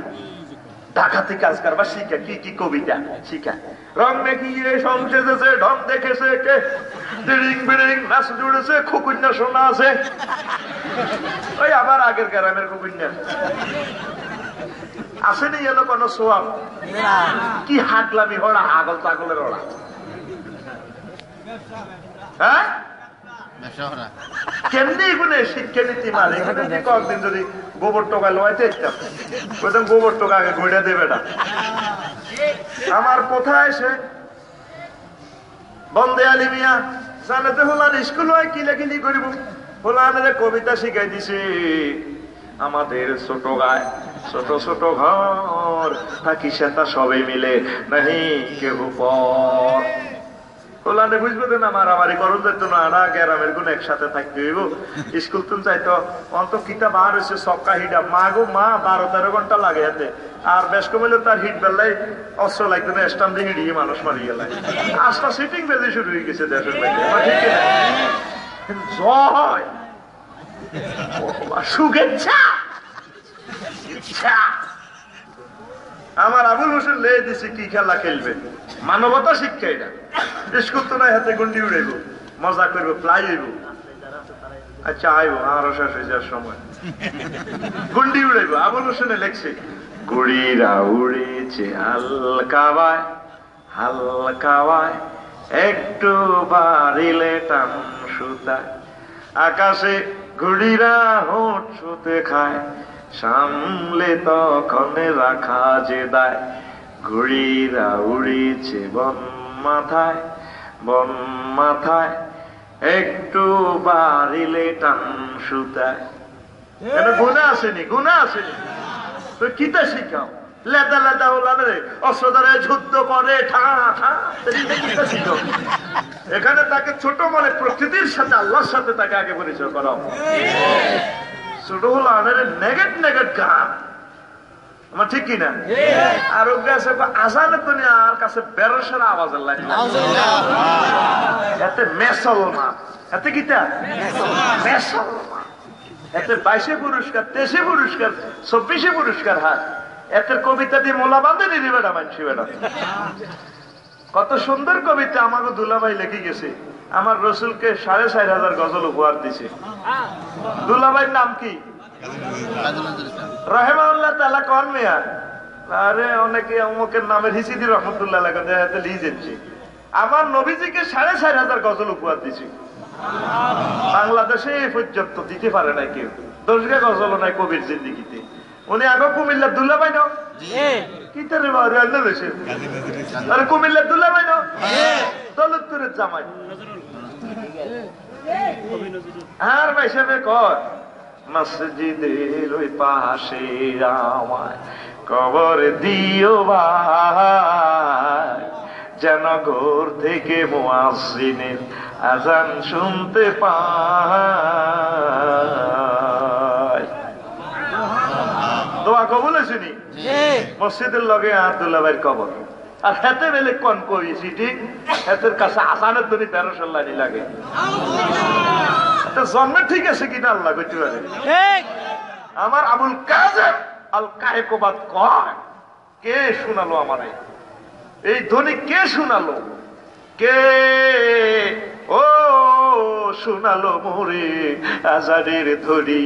ডাকাতি কাজ করবা শিখা কি কি কবিতা শিখা রং দেখিয়ে সংসেজেছে ঢং দেখেছে কে ডিরিং বিরিং নাচ জুড়েছে খুকুন্যা শোনা আছে ওই আবার আগের গ্রামের খুকুন্যা আসেনি এলো কোন সোয়াব কি হাগলামি হড়া আগল তাগলের ওড়া হ্যাঁ কেমনি এগুলো শিক্ষানীতি মানে এখানে কয়েকদিন যদি গোবর টোকা লোয়াইতে ইচ্ছা গোবর টোকা আগে ঘুরে দেবে না আমার কোথায় এসে বন্দে আলী মিয়া জানাতে হলার স্কুল হয় কিলাকিলি করিব হলানের কবিতা শিখাই দিছে আমাদের ছোট গায়ে ছোট ছোট ঘর থাকি সেটা সবাই মিলে নাহি কেউ পর ওলানে বুঝবে না মারামারি করুন যেত না আড়া গ্রামের গুণ একসাথে থাকতে হইব স্কুল তুন চাইতো অন্ত কিতা বার হয়েছে সবকা হিটা মা গো মা 12-13 ঘন্টা লাগে হাতে আর বেশ কমিলে তার হিট বেলায় অস্ত্র লাগতো না স্টাম দিয়ে হিড়িয়ে মানুষ মারি গেলায় আস্তা সিটিং বেজে শুরু হয়ে গেছে দেশের বাইরে ঠিক জয় শুভেচ্ছা আমার আবুল হোসেন লে দিছে কি খেলা খেলবে মানবতা শিক্ষা এটা স্কুল তো নাই হাতে গন্ডি উড়াইব মজা করবো প্লাই হইব আচ্ছা আইব আরো শেষ হয়ে যাওয়ার সময় গন্ডি উড়াইব আবুল হোসেনে লেখছে গুড়িরা উড়েছে হালকাওয়ায় হালকাওয়ায় একটু বাড়িলে টান সুতায় আকাশে ঘুড়িরা হোঁট ছুতে খায় সামলে তখন রাখা যে দায় ঘুড়িরা উড়েছে বন মাথায় একটু বাড়িলে টান সুতায় গুণা আসেনি তো কিতা শিখাও লেদা লেদা হল অস্ত্রধারে যুদ্ধ করে এখানে তাকে ছোট মানে প্রকৃতির সাথে আল্লাহর সাথে তাকে আগে পরিচয় করাও ছোট হলো আনের নেগেট গান আমার ঠিক কিনা আর আজানের তো আর কাছে বেরোসের আওয়াজের লাগে এতে মেসলমান এতে কিতা মেসলমান এতে 22 পুরস্কার 23 পুরস্কার 24 পুরস্কার হাত এতের কবিতা দিয়ে মোলা বাঁধে দিদি বেটা মানছি বেটা কত সুন্দর কবিতা আমাকে দুলাভাই লিখে গেছে আমার রসুলকে 4,500 গজল উপহার দিছে দুলাভাইয়ের নাম কি রহমানুল্লাহ তাআলা কোন মিয়া আরে অনেকে অমুকের নামের হিসিদি রহমতুল্লাহ লাগাতে লিখেছি আমার নবীজিকে 4,500 গজল উপহার দিছি বাংলাদেশে এই পর্যন্ত দিতে পারে না কেউ 10 গজল নাই কবির জিন্দিগিতে উনি আগে কুমিল্লার দুল্লা পাই না কি তারে বাড়ি আনলে বেশি আরে কুমিল্লার দুল্লা পাই না দৌলতপুরের জামাই আর ভাইসাবে কর মসজিদের ওই পাশে আমায় কবর দিও ভাই যেন ঘর থেকে মুয়াজ্জিনের আজান শুনতে পাই। দোয়া কবুল হয়েছিনি মসজিদের লগে আব্দুল্লাহ ভাইয়ের কবর আর হাতে বেলে কোন কইছি ঠিক হাতের কাছে আসানের তো 1300 লাইন লাগে জন্ম ঠিক আছে কিনা আল্লাহ কইতে পারে। আমার আবুল কাজেম আল কায়েকবাদ কয় কে শোনালো আমারে এই ধ্বনি কে শোনালো কে ও শোনালো মোরে আজানের ধ্বনি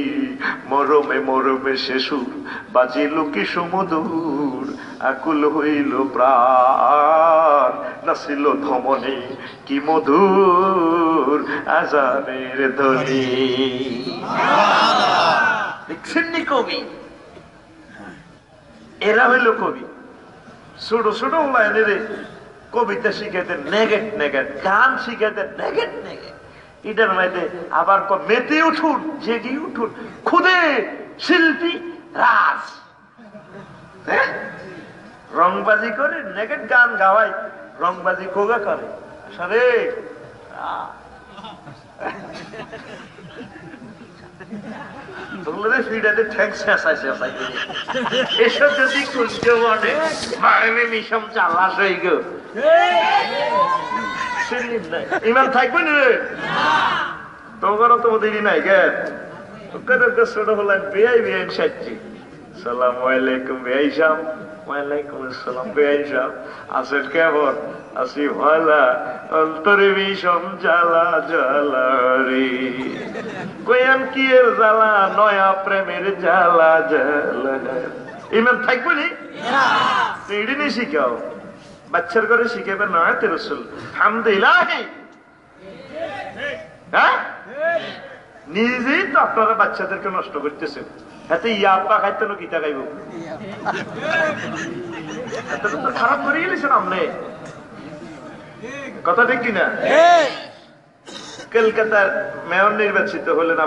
মরমে মরমে শেষুর বাজিল কি সমুদূর আকুল হইল প্রাণ নাছিল ধমনে কি মধুর আজানের ধ্বনি। দেখছেন নি কবি এরা হইল কবি ছোট ছোট লাইনের কবিতা শিখাইতে নেগেট নেগেট গান শিখাইতে নেগেট নেগেট এটার মধ্যে আবার মেতে উঠুন জেগে উঠুন খুদে শিল্পী রাজ রংবাজি করে নেগেট গান গাওয়াই রংবাজি কোগা করে সারে এসব যদি কুঞ্জ বনে মারে মিশম চালাস হয়ে গো ইমান থাকবে না রে তোমারও তো দেরি নাই গেট ছোট হলেন বেআই বেআইন সাচ্ছি সালাম আলাইকুম বেআই সাহেব ওয়ালাইকুম আসসালাম বেআই সাহেব আছেন কেমন আছি ভালা অন্তরে বিষম জ্বালা জ্বালা রে কয়ান কি এর জ্বালা নয়া প্রেমের জ্বালা জ্বালা ইমান থাকবে নি সিঁড়ি নি শিখাও বাচ্চার ঘরে শিখাবে নয় রসুল হামদুলিল্লাহ হ্যাঁ নিজেই তো আপনারা বাচ্চাদেরকে নষ্ট করতেছেন হাতে ইয়াপা খাইতে না গীতা গাইব খারাপ করে গেলেছেন আপনি কথা ঠিক কিনা। কলকাতার মেয়র নির্বাচিত হলেন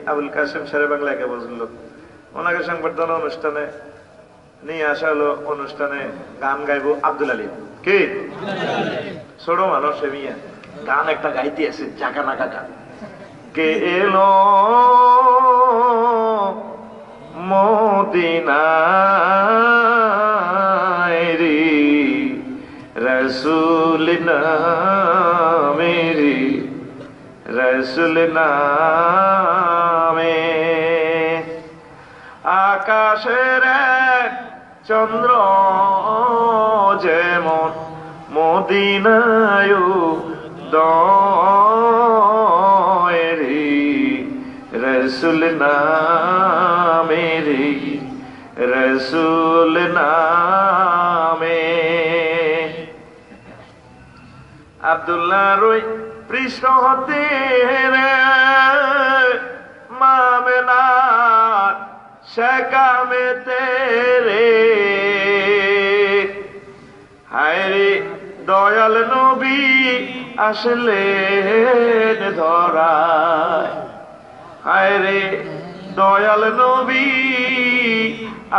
আবুল কাসেম শেরে বাংলাকে বলল ওনাকে সংবর্ধনা অনুষ্ঠানে নিয়ে আসা হলো অনুষ্ঠানে গান গাইবো আব্দুল আলী কি ছোট মানুষ মিয়া গান একটা গাইতে আছে জাকা নাকা গান কে এলো মদিনায় রে রসুল নামে রসুল নামে আকাশের চন্দ্র যেমন মদিনায় দরে রসুল নামে রে রসুল নামে আব্দুল্লাহ রই পৃষ্ঠ হতে মামেলা শেখামে তেরে হায় রে দয়াল নবী আসলেন ধরায় হায় রে দয়াল নবী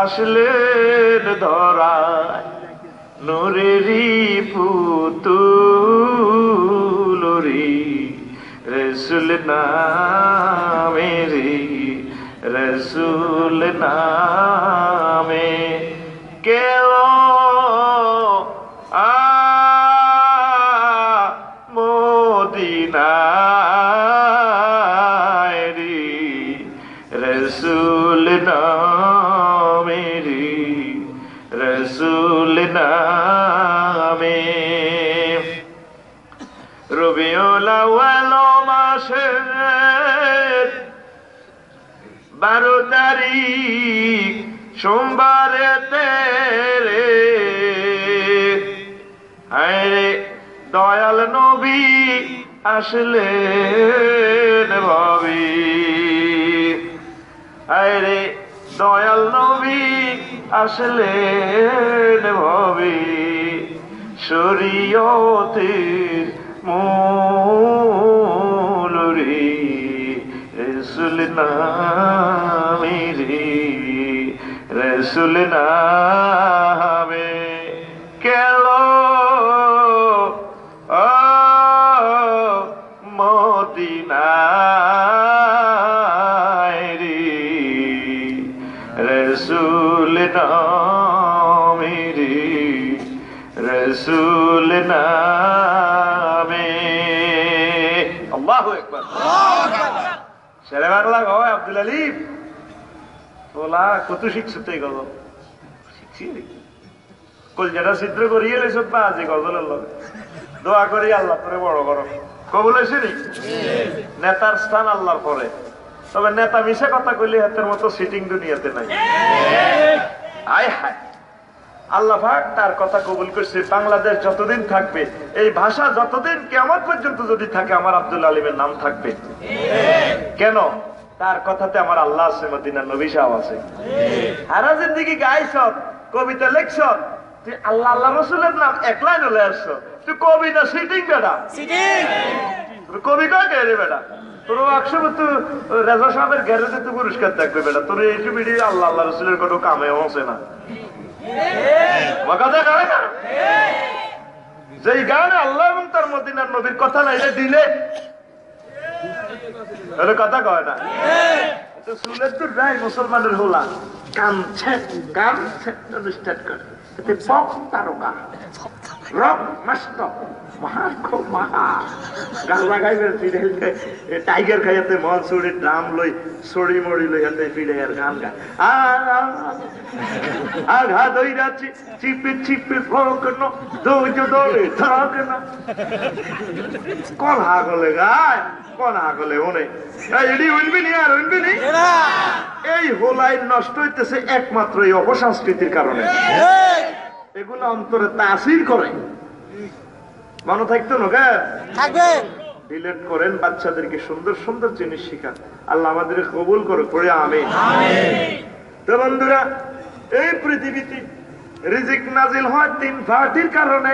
আসলেন ধরায় নূরেরি পুতুল রে রসুল নামে রে রসুল নামে কেউ মদিনায় রে রসুল নামে রে রসুল নামে রবিউল আউয়াল মাসের 12 তারিখ সোমবারে তেরে আরে দয়াল নবী আসলেন ভাবি আরে দয়াল নবী আসলেন ভবে শরীয়তের মূল রে রসুল নামে রে রসুল নামে কেল মদিনায় রে রসুল নামে রে রসুল নামে আল্লাহু আকবার শেরে বাংলা গয় আব্দুল আলিম তোলা কত শিখছো তো এই গজল শিখছি কলজাটা ছিদ্র করিয়ে লেছো পা যে গজলের লগে দোয়া করি আল্লাহ তোরে বড় করো কবুল হয়েছে নি নেতার স্থান আল্লাহর পরে তবে নেতা মিশে কথা কইলে হাতের মতো সিটিং দুনিয়াতে নাই হায় হায় আল্লাহ পাক তার কথা কবুল করছে বাংলাদেশ যতদিন থাকবে এই ভাষা যতদিন কিয়ামত পর্যন্ত যদি থাকে আমার আব্দুল আলিমের নাম থাকবে কেন তার কথাতে আমার আল্লাহ আছে মদিনার নবী সাহেব আছে সারা জিন্দেগি গাইছ কবিতা লেখছ তুই আল্লাহ আল্লাহ রসুলের নাম এক লাইন হলে আসছো তুই কবি না সিটিং বেটা কবি কে রে বেটা তোর একসময় তুই রেজা সাহেবের গ্যারেজে তুই পুরস্কার থাকবে বেটা তোর এইটু ভিডিও আল্লাহ আল্লাহ রসুলের কোনো কামেও আছে না যেই গানে আল্লাহ এবং তার মদিনার নবীর কথা নাই দিলে কথা কয় না শুনলে তো রাই মুসলমানের হোলা কানছে কানছে অনুষ্ঠান করে তারকা রক মাস্ত টাইগার খাইতে মন ছড়ি ড্রাম লই ছড়ি মড়ি লই হাতে ফিরে আর গান গা আঘা দই যাচ্ছি চিপি চিপি ফোক দৌড় দৌড়ে থাক না কোন হাগলে গায় কোন হাগলে ওনে এডি উইলবি নি আর উইলবি নি এই হোলাই নষ্ট হইতেছে একমাত্র এই অপসংস্কৃতির কারণে এগুলো অন্তরে তাসির করে মনে থাকতো না থাকবে ডিলিট করেন বাচ্চাদেরকে সুন্দর সুন্দর জিনিস শিখান আল্লাহ আমাদের কবুল করে পড়ে আমিন তো বন্ধুরা এই পৃথিবীতে রিজিক নাজিল হয় তিন ফাটির কারণে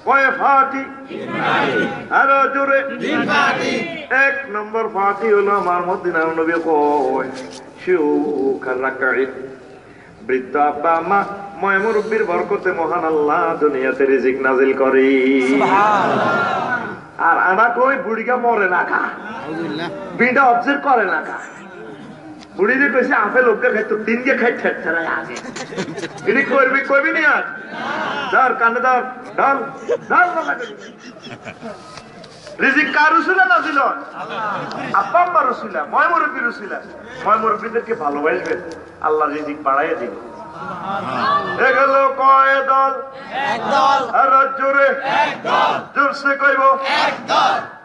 কয় ফাটি আরো জোরে এক নম্বর ফাটি হলো আমার মদিনার নবী কয় শিউখার রাকাই বৃদ্ধ আব্বা আম্মা ময় মুরব্বির বরকতে মহান আল্লাহ দুনিয়াতে রিজিক নাজিল করে আর আনা কই বুড়িটা মরে না খা বিটা অবজার্ভ করে না খা বুড়ি যে কইছে আপেল ওকে খাইতো তিনকে খাই ঠেটছাড়াই আগে এটি করবি কবি নি আর ধর কানে ধর ঢল ঢল রিজিক কার রসুলা নাজিল আব্বা আম্মা রসুলা ময় মুরব্বি রসুলা ময় মুরব্বিদেরকে ভালোবাসবেন আল্লাহ রিজিক বাড়াইয়া দিল এগুলো কয় দল আর জোরে জোরসে কইব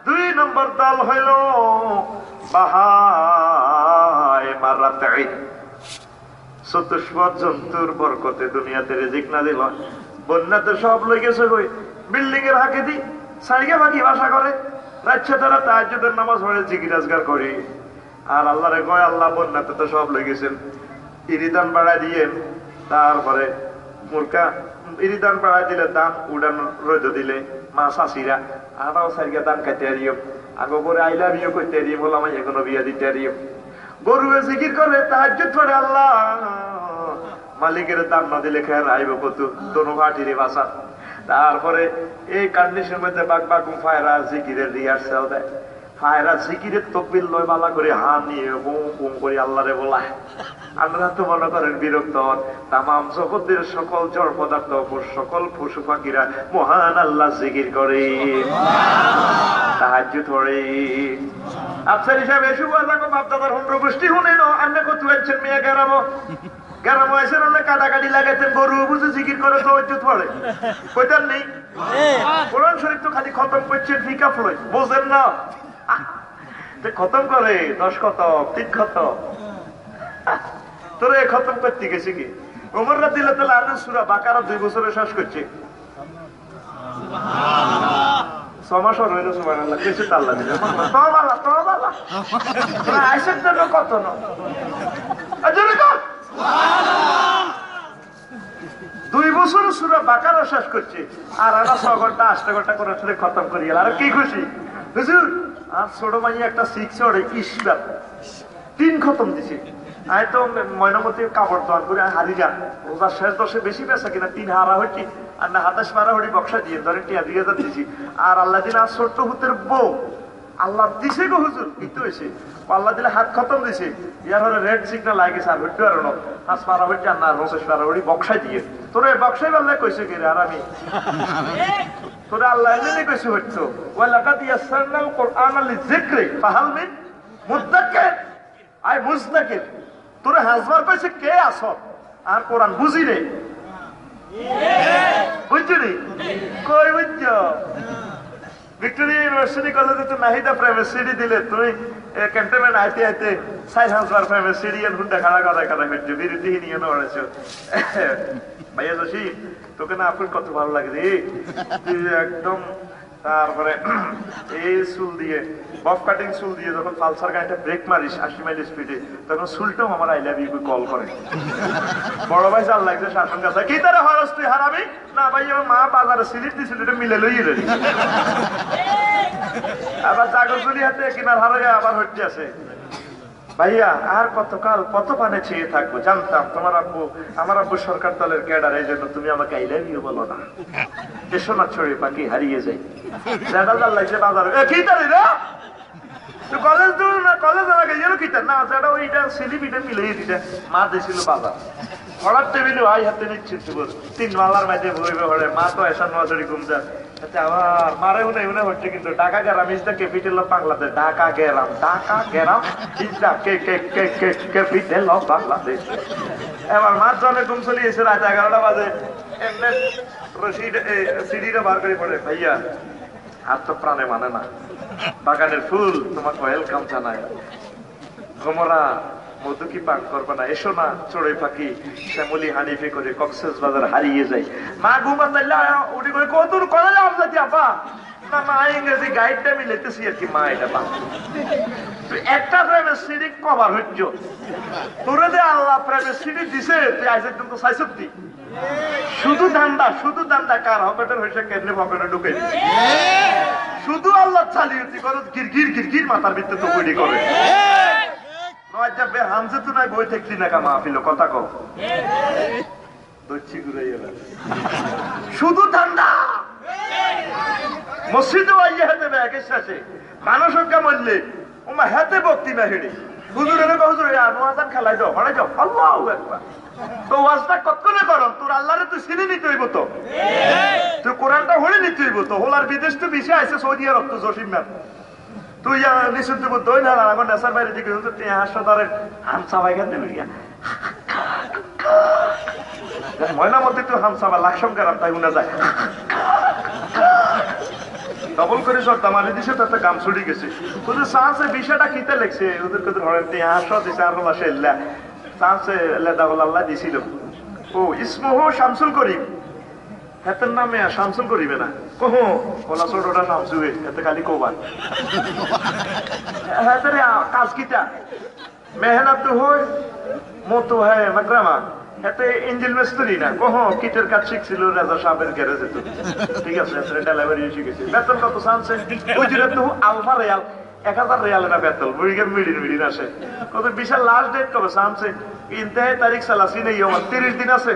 দুই নম্বর দল হইল বাহায় মারাতে চতুষ্পদ জন্তুর বরকতে দুনিয়াতে রিজিক নাজিল হয় বন্যাতে সব লই গেছে কই বিল্ডিং এর হাকে দি সাইগা বাকি ভাষা করে রাজ্যে তারা তাহাজ্জুদের নামাজ পড়ে জিকির আজগার করে আর আল্লাহরে কয় আল্লাহ বন্যাতে তো সব লই গেছেন ইরিদান বাড়াই দিয়েন তারপরে মুরকা ইরিদান বাড়াই দিলে দাম উড়ান রোদ দিলে মা শাশিরা আরাও সাইগা দান খাইতে আরিও আগো করে আইলা বিয়ে করতে আরিও বললাম এখনো বিয়া দিতে আরিও গরু জিকির করে তাহাজ্জুদ পড়ে আল্লাহ মালিকের দাম না দিলে খেয়ে আইব কত দোনো ঘাটিরে বাসা তারপরে এই কন্ডিশন মধ্যে বাগ বাগ ফায়রা জিকিরের রিহার্সাল দেয় ফায়রা জিকিরের তকবির লয় বালা করে হা নিয়ে বুম বুম করে আল্লাহরে বলায় আমরা তো মনে করেন বিরক্ত তামাম জগতের সকল জড় পদার্থ সকল পশু পাখিরা মহান আল্লাহ জিকির করে তাহাজ্জুদ পড়ে আফসার হিসাবে এসে বললাম বাপ দাদার হুন্ড্র গোষ্ঠী শুনে নো আন্না কত হয়েছেন মেয়ে গেরামো গেরামো এসে না কাটাকাটি লাগাইতেন গরু বুঝে জিকির করে তাহাজ্জুদ পড়ে কইতার নেই কোরআন শরীফ তো খালি খতম করছেন ফিকা ফ্লয় বুঝেন না খতম করে 10 খতম 3 খতম তোরে খতম করতে গেছে কি ওমর রাদিয়াল্লাহু তাআলা আনহু সূরা বাকারা 2 বছরে শেষ করছে সমাসর হইল সুবহানাল্লাহ কিছু আল্লাহ দিলে তোবাল্লাহ তোবাল্লাহ আইসের জন্য কত না আজরে কর 2 বছর সূরা বাকারা শেষ করছে আর আমরা 6 ঘন্টা 8 ঘন্টা করে খতম করি গেল। আর কি খুশি হুজুর, আর ছোট মাইয়া একটা 6 ওরে ইসবাত 3 খতম দিছে। আয় তো ময়নামতির কাপড় দোয়ান করে হারি যান রোজার শেষ 10-এ বেশি পেশা কিনা 3 হারা হচ্ছে আর না 27 মারা হড়ি বক্সা দিয়ে ধরে 2,000 দিছি। আর আল্লাহ দিন আর ছোট্ট হুতের বউ আল্লাহ দিছে গো হুজুর, কিন্তু হয়েছে আল্লাহ দিলে হাত খতম দিছে, ইয়ার হলে রেড সিগন্যাল লাগিয়েছে আর হইতে পারো না, হাঁস মারা হচ্ছে আর না 25 মারা হড়ি বক্সাই দিয়ে তোরে বক্সাই বললে কইছে কি রে? আর আমি তোরে আল্লাহ এমনি কইছে হইতো ওয়ালাকাদ ইয়াসসারনাল কুরআনা লিযিকরি ফাহাল মিন মুদ্দাক্কির। আই মুজদাকির তোরে হাজবার কইছে কে আসো আর কোরআন বুঝি রে বুঝলি কই বুঝছো? ভিক্টোরিয়া ইউনিভার্সিটি কলেজে তো নাহিদা প্রাইভেট সিডি দিলে তুই ক্যান্টনমেন্ট আইতে আইতে 4,000 প্রাইভেট সিডি এর হুন্ডা খাড়া কথা কথা হচ্ছে বিরুদ্ধে নিয়ে নড়েছ। ভাইয়া জসি তোকে না আপনার কত ভালো লাগে রে, তুই একদম তারপরে এই চুল দিয়ে বফ কাটিং চুল দিয়ে যখন পালসার গাড়িটা ব্রেক মারিস 80 মাইল স্পিডে তখন চুলটাও আমার আই লাভ ইউ কল করে। বড় ভাই চাল লাগছে শাসন কাছে কি তারা হরস তুই হারাবি না ভাই, আমার মা বাজারে সিলিপ দিছিল এটা মিলে লই রে। আবার জাগরগুলি হাতে কিনার হারাইয়া আবার হচ্ছে আছে। ভাইয়া আর কতকাল কত পানে চেয়ে থাকবো, জানতাম তোমার আব্বু আমার আব্বু সরকার দলের ক্যাডার, এই জন্য তুমি আমাকে আই লাভ ইউ বলো না। এসো না ছড়ি পাখি হারিয়ে যাই লাগছে বাজারে কি তারি রে কলেজ দূর না কলেজ আগে গেল কি না সেটা ওইটা সিলিপিটা মিলিয়ে দিতে মা দিয়েছিল বাজার হঠাৎ টেবিলে ভাই হাতে নিচ্ছে 3 মালার মাঝে বইবে হরে মা তো এসা নোয়াজড়ি ঘুম যায় আবার মারে উনে উনে হচ্ছে। কিন্তু ঢাকা গেরাম is the capital of Bangladesh. Dhaka গেরাম is the capital of Bangladesh. এবার মার জনে ঘুম চলিয়েছে রাত 11টা বাজে এমনি রশিদ সিঁড়িটা বার করে পড়ে ভাইয়া আর তো প্রাণে মানে না, বাগানের ফুল তোমাকে ওয়েলকাম জানায়, ভ্রমরা মধু কি পান করবে না, এসো না চড়ুই পাখি শ্যামলি হানিফে করে কক্সেস বাজার হারিয়ে যায়। মা ঘুমা চাইলে উঠি করে কত কলে যাওয়া যাচ্ছি আপা না মা ইংরেজি গাইডটা মিলেতেছি আর কি। মা এটা পা একটা প্রাইভেট সিটি কভার হচ্ছ তোরে যে আল্লাহ প্রাইভেট সিটি দিছে তুই আইসে কিন্তু চাইছতি শুধু ধান্দা কার হকেটের হয়েছে কেন্দ্রে পকেটে ঢুকে শুধু আল্লাহ চালিয়েছি করো গির গির মাথার ভিতরে তো বইটি করে হামসে তো নাই বই থাকছি না কামা আপিল কথা কও দচ্ছি ঘুরে শুধু ধান্দা মসজিদে আইয়া হাতে ব্যাগের শেষে মানুষ হত্যা মরলে ওমা হাতে বক্তি না হেড়ে হুজুরের হুজুর আনোয়াজান খেলাই যাও হড়াই যাও আল্লাহু আকবার। তো ওয়াজটা কতক্ষণে করম তোর আল্লাহরে তুই চিনি নিতে হইব তো, তুই কোরআনটা হলে নিতে হইব তো। হোলার বিদেশ তো বেশি আইসে সৌদি আরব তো জসিম ম্যাম তুই নিশ্চিত দেবো দই না এখন নেশার বাইরে দিকে তুই হাসপাতালের হামসা বাইগান দেবে ময়নামতি তো হামসাবা লাকসম গেলাম তাই উনা যায় ডবল করে সরতা মারি দিছে তাতে কাম ছুটি গেছে ওদের সাহসে বিষয়টা কিতে লেগছে ওদের কত ধরেন হাসা দিছে আর মাসে সাহসে লেদা আল্লাহ দিছিল। ও ইসমহ শামসুল করিম হাতের নামে শামসুল করিবে না কহ ওলা ছোটটা শামসুয়ে এতে খালি কোবান হাতের কাজ কিটা মেহনত তো হয় মতো হয় মাকরামা এতে ইঞ্জিন মিস্ত্রি না কহ কিটের কাজ শিখছিল রাজা সাহেবের গ্যারেজে তো ঠিক আছে ডেলিভারি শিখেছে। বেতন কত চান্সে বুঝলে তো আলফা রিয়াল 1000 রিয়াল না বেতন বুড়িকে মিডিন আসে কত বিশাল লাস্ট ডেট কবে চান্সে ইন্তেহাই তারিখ চালাসি নেই আমার 30 দিন আছে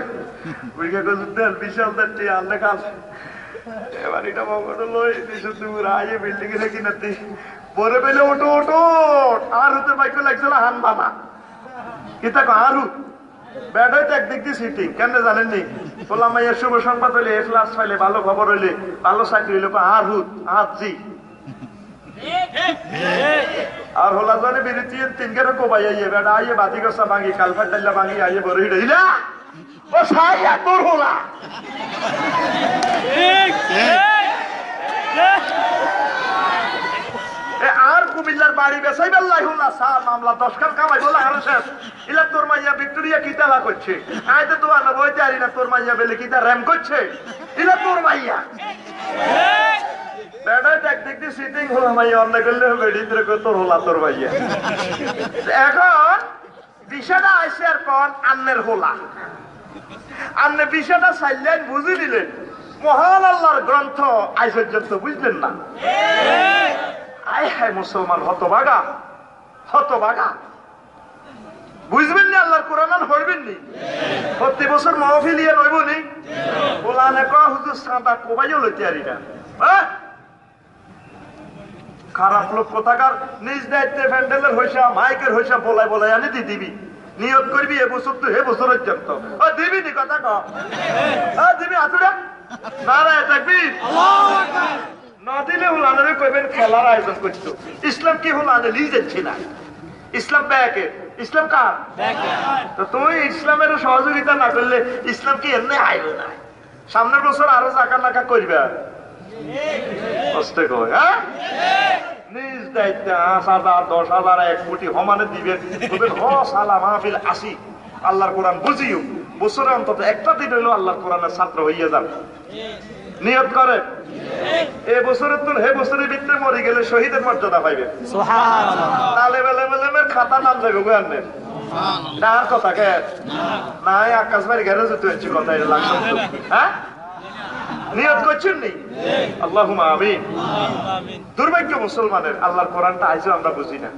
বুড়িকে দেন বিশাল দেনটি আনলে কাজ এবার এটা বগট লই দিশু দূর আয়ে বিল্ডিং এ কিনাতি পরে পেলে ওটো আর হতে বাইকে লাগছিল হান বাবা কিতা কো আরু ব্যাড হইতে একদিক দিয়ে সিটিং কেন জানেননি বললাম মাইয়া শুভ সংবাদ হইলে এ ক্লাস পাইলে ভালো খবর হইলে ভালো চাকরি হইলে আর হুত আজি আর হোলা জানে বিরতি 3 গেরে কোবাই আইয়ে বেটা আইয়ে বাতি গসা ভাঙি কালফা ডাল্লা ভাঙি আইয়ে বড় হিড়া ও সাইয়া তোর হোলা আর কুমিল্লার বাড়ি বেসাই বেল্লাই হোলা সার মামলা 10 খান কামাই বলা আর শেষ ইলা তোর মাইয়া ভিক্টোরিয়া কি তালা করছে আইতে তো আনা বইতে আরি না তোর মাইয়া বেলে কি তা র‍্যাম করছে ইলা তোর মাইয়া বেটা দেখতে সিটিং হলো মাইয়া অন্য করলে বেড়ি তোর তোর হোলা তোর মাইয়া এখন বিষয়টা আইসে আর কন আন্নের হোলা আন্নে বিষয়টা চাইলেন বুঝি দিলেন মহান আল্লাহর গ্রন্থ আজ পর্যন্ত বুঝলেন না আয় হায় মুসলমান হতভাগা হতভাগা বুঝবেন না আল্লাহর কোরআন হইবেন নি প্রতি বছর মাহফিল ইয়ে লইব নি ওলানে ক হুজুর সাদা কোবাইও লইতে আরি না খারাপ লোক কোথাকার নিজ দায়িত্বে প্যান্ডেলের হইসা মাইকের হইসা বলাই বলাই আনি দি দিবি নিয়ত করবি এ বছর তো হে বছরের জন্য দিবি নি কথা দিবি আতুরা নারায় তাকবীর না দিলে হুলানের কইবেন খেলার আয়োজন করতো ইসলাম কি হুলানে নিয়ে যাচ্ছে না ইসলাম ব্যাকে ইসলাম কার তো তুমি ইসলামের সহযোগিতা না করলে ইসলাম কি এমনি আইল না সামনের বছর আরো চাকা নাকা করবে কষ্টে কয় হ্যাঁ নিজ দায়িত্বে 5,000 10,000 1 কোটি সমানে দিবেন বলবেন হ সালা মাহফিল আসি আল্লাহর কোরআন বুঝিও বছরে অন্তত একটা দিন হইলেও আল্লাহর কোরআনের ছাত্র হইয়া যান নিয়ত করে এ বছরের তো হে বছরের ভিতরে মরে গেলে শহীদের মর্যাদা পাইবে তাহলে বেলেমের খাতা নাম যাবে গোয়ান্নের আর কথা কে নাই আকাশ বাড়ি ঘেরে যেতে হচ্ছে কথা এটা লাগছে হ্যাঁ নিয়ত করছেন নি আল্লাহুম্মা আমিন দুর্ভাগ্য মুসলমানের আল্লাহর কোরআনটা আইজও আমরা বুঝি না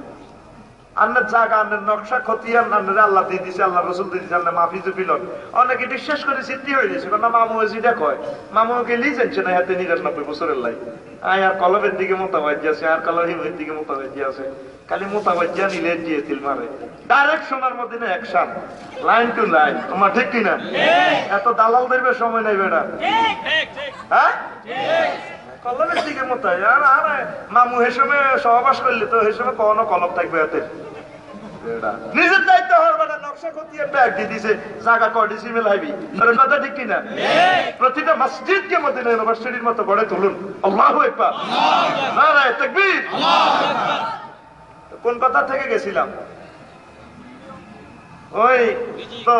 আন্নের জায়গা আন্নের নকশা খতিয়ান আন্নের আল্লাহ দিয়ে দিছে আল্লাহ রসুল দিয়ে দিছে আন্নের মাহফিজু পিলন অনেকে বিশ্বাস করে সিদ্ধি হয়ে গেছে না মামু যেটা কয় মামুকে লিজ আনছে না হাতে 99 বছরের লাই আয় আর কলবের দিকে মোতাবাজ্য আছে আর কলহিমের দিকে মোতাবাজ্য আছে খালি মোতাবাজ্য নিলে দিয়ে তিল মারে ডাইরেক্ট শোনার মধ্যে না অ্যাকশন লাইন টু লাইন তোমার ঠিক কিনা এত দালাল ধরবে সময় নাই বেটা হ্যাঁ কলমের দিকে মোতায় আর আর মামু হেসমে সহবাস করলে তো হেসমে কখনো কলম থাকবে হাতে নিজের দায়িত্ব হবে না নকশা খতিয়ান ব্যাগ দিয়ে দিছে জায়গা কয়টি সিমেল হাইবি আরে কথা ঠিক কিনা প্রতিটা মসজিদকে মদিনা ইউনিভার্সিটির মতো গড়ে তুলুন আল্লাহু আকবার নারায়ে তাকবীর কোন কথা থেকে গেছিলাম ওই তো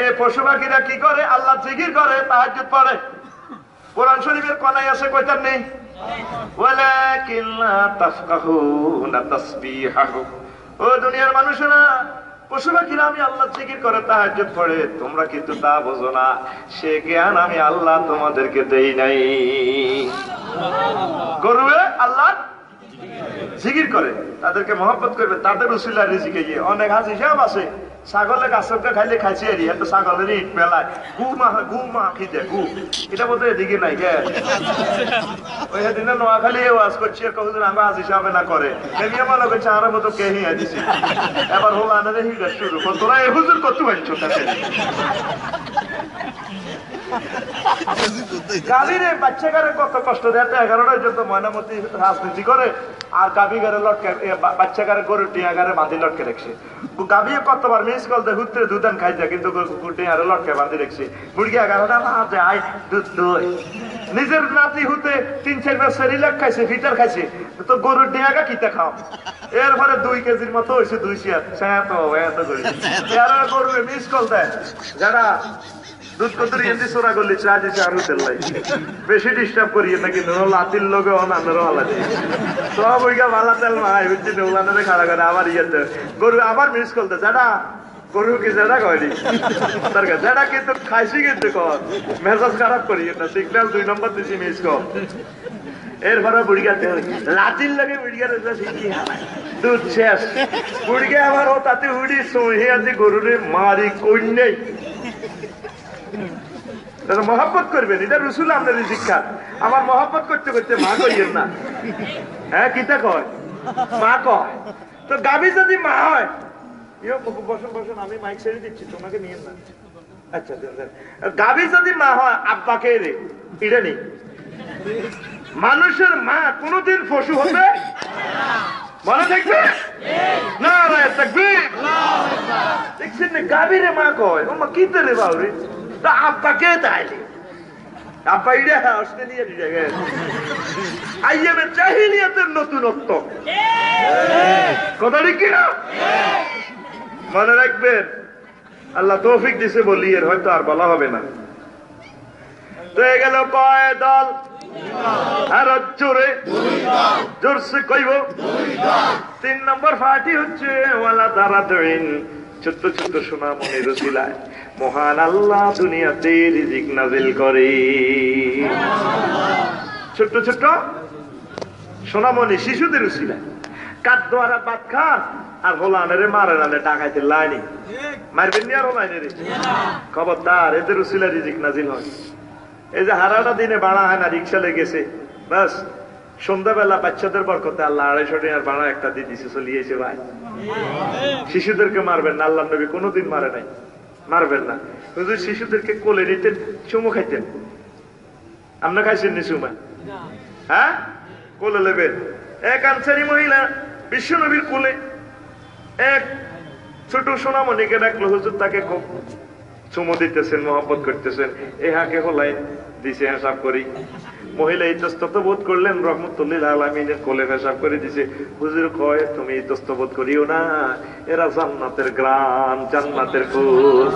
এ পশু পাখিরা কি করে আল্লাহ জিকির করে তাহাজ্জুদ পড়ে কোরআন শরীফের কোনায় আছে কয়টার নেই ওয়ালাকিন লা তাফকাহুনা তাসবিহাহু ও দুনিয়ার মানুষেরা পশু পাখিরা আমি আল্লাহ জিকির করে তাহাজ্জুদ পড়ে তোমরা কিন্তু তা বোঝো না সে জ্ঞান আমি আল্লাহ তোমাদেরকে দেই নাই গরুয়ে আল্লাহ জিকির করে তাদেরকে মহব্বত করবে তাদের উসিলা রিজিকে গিয়ে অনেক হাজি সাহেব আছে ছাগলে গাছকে খাইলে খাইছে এরি এত ছাগলের ইট মেলায় গু মা খিদে গু এটা বলতে এদিকে নাই গে ওই দিনে নোয়াখালী ওয়াজ করছি কখন আমরা হাজি সাহেব না করে এমনি মনে করছে আর মতো কে হিয়া দিছি এবার হল আনারে হিগা শুরু কর তোরা এ হুজুর কত বানছো তাতে গাভীরে বাচ্চাকারে কত কষ্ট দেয় 11টার জন্য ময়নামতি রাজনীতি করে আর গাভী গারে লটকে বাচ্চাকারে গরু টিয়াগারে বাঁধি লটকে রাখছে গাভী কতবার মিস কল দেয় হুত্রে দুধান খাই যায় কিন্তু টিয়ারে লটকে বাঁধি রাখছে মুরগি 11টা না যায় দুধ দই নিজের নাতি হুতে 3-4 বার সেরিলাক খাইছে ফিটার খাইছে তো গরুর টিয়াগা কিতা খাও এরপরে 2 কেজির মতো হয়েছে 2 শিয়ার এত এত করে গরু মিস কল দেয় যারা দুধ কতরি এমনি চোরা করলি চা দিছে আরো তেল লাই বেশি ডিস্টার্ব করিয়ে না কিন্তু লাতির লোকে অনান্নরও হালাতে সব ওইগা ভালা তেল মাই বুঝছি ওলানারে খাড়া করে আবার ইয়েতে গরু আবার মিস করতে যারা গরু কি যারা কয়নি যারা কিন্তু খাইছি কিন্তু কর মেজাজ খারাপ করি না সিগন্যাল 2 নম্বর দিছি মিস কর এরপরে বুড়িগাতে লাতির লাগে বুড়িগাতে দুধ শেষ বুড়িগা আবার ও তাতে উড়ি সহি আছে গরুরে মারি কই নেই মহব্বত করবেন এটা রসুল আপনাদের শিক্ষা আমার মহব্বত করতে করতে মা কইয়েন না হ্যাঁ কিতা কয় মা কয় তো গাভী যদি মা হয় বসুন বসুন আমি মাইক ছেড়ে দিচ্ছি তোমাকে নিয়ে না আচ্ছা গাভী যদি মা হয় আব্বাকে রে এটা নেই মানুষের মা কোনদিন পশু হবে মনে থাকবে না দেখছেন না গাভীরে মা কয় ও মা কিতে রে বাউরে তা আব্বাকে তাইলে আব্বা ইডে অস্ট্রেলিয়া দিয়ে গেছে আইএমএ জাহিলিয়াতের নতুনত্ব কথা ঠিক না মনে রাখবেন আল্লাহ তৌফিক দিছে বলি এর হয়তো আর বলা হবে না তো গেল কয় দল আর জোরে জোরসে কইব 3 নম্বর পার্টি হচ্ছে ওয়ালা দারাদিন ছোট্ট ছোট্ট সোনামণি রসিলায় মহান আল্লাহ দুনিয়াতে রিজিক নাজিল করে। ছোট্ট ছোট্ট সোনামণি শিশুদের রসিলায় কাদ্য আর ভাত খান আর হোলানের মারে রানে ডাকাইতে লাইনি মারবেন নি আর হোলাইনে রে খবরদার, এদের রসিলা রিজিক নাজিল হয়। এই যে হারাটা দিনে ভাড়া হয় না, রিক্সা লেগেছে, বাস সন্ধ্যাবেলা বাচ্চাদের বরকতে আল্লাহ 250 টাকার ভাড়া একটা দিয়ে দিছে, চলিয়েছে ভাই। শিশুদেরকে মারবেন না, আল্লাহ নবী কোনোদিন মারে নাই, মারবেন না। হুজুর শিশুদেরকে কোলে নিতেন, চুমু খাইতেন। আপনি খাইছেন নি চুমা? হ্যাঁ, কোলে নেবেন। এক আনসারি মহিলা বিশ্ব নবীর কোলে এক ছোট সোনামণিকে ডাকলো, হুজুর তাকে খুব চুমু দিতেছেন, মহব্বত করতেছেন, এ হাকে হলাই দিছে, হিসাব করি। মহিলা ইতস্তত বোধ করলেন, রহমতুল্লিল আলামিনের কোলে পেশাব করে দিছে। হুজুর কয়, তুমি ইতস্তত বোধ করিও না, এরা জান্নাতের গ্রাম, জান্নাতের ফুল।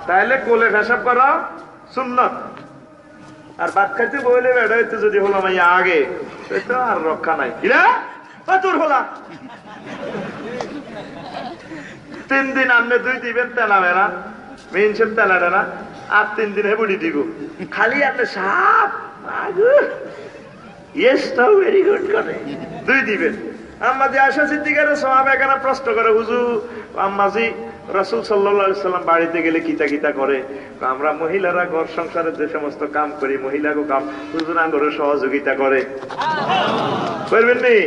তাইলে কোলে পেশাব করা সুন্নাত। আর ভাত খাইতে বইলে বেড়া হইতে যদি হলাম আগে, তো আর রক্ষা নাই। তোর হলা 3 দিন আপনি 2 দিবেন তেলা বেড়া, মেন সব তেলাটা না, আর 3 দিন বুড়ি দিব খালি আপনি সাপ ভেরি গুড করে 2 দিবেন। আম্মাজি আয়সা সিদ্দিকার সাহাবা এখানে প্রশ্ন করে, হুজুর আম্মাজি রাসূল সাল্লাল্লাহু আলাইহি সাল্লাম বাড়িতে গেলে কিতা কিতা করে? আমরা মহিলারা ঘর সংসারে যে সমস্ত কাম করি, মহিলাকে কাম হুজুর আঙ্গরে সহযোগিতা করে। করবেন নি?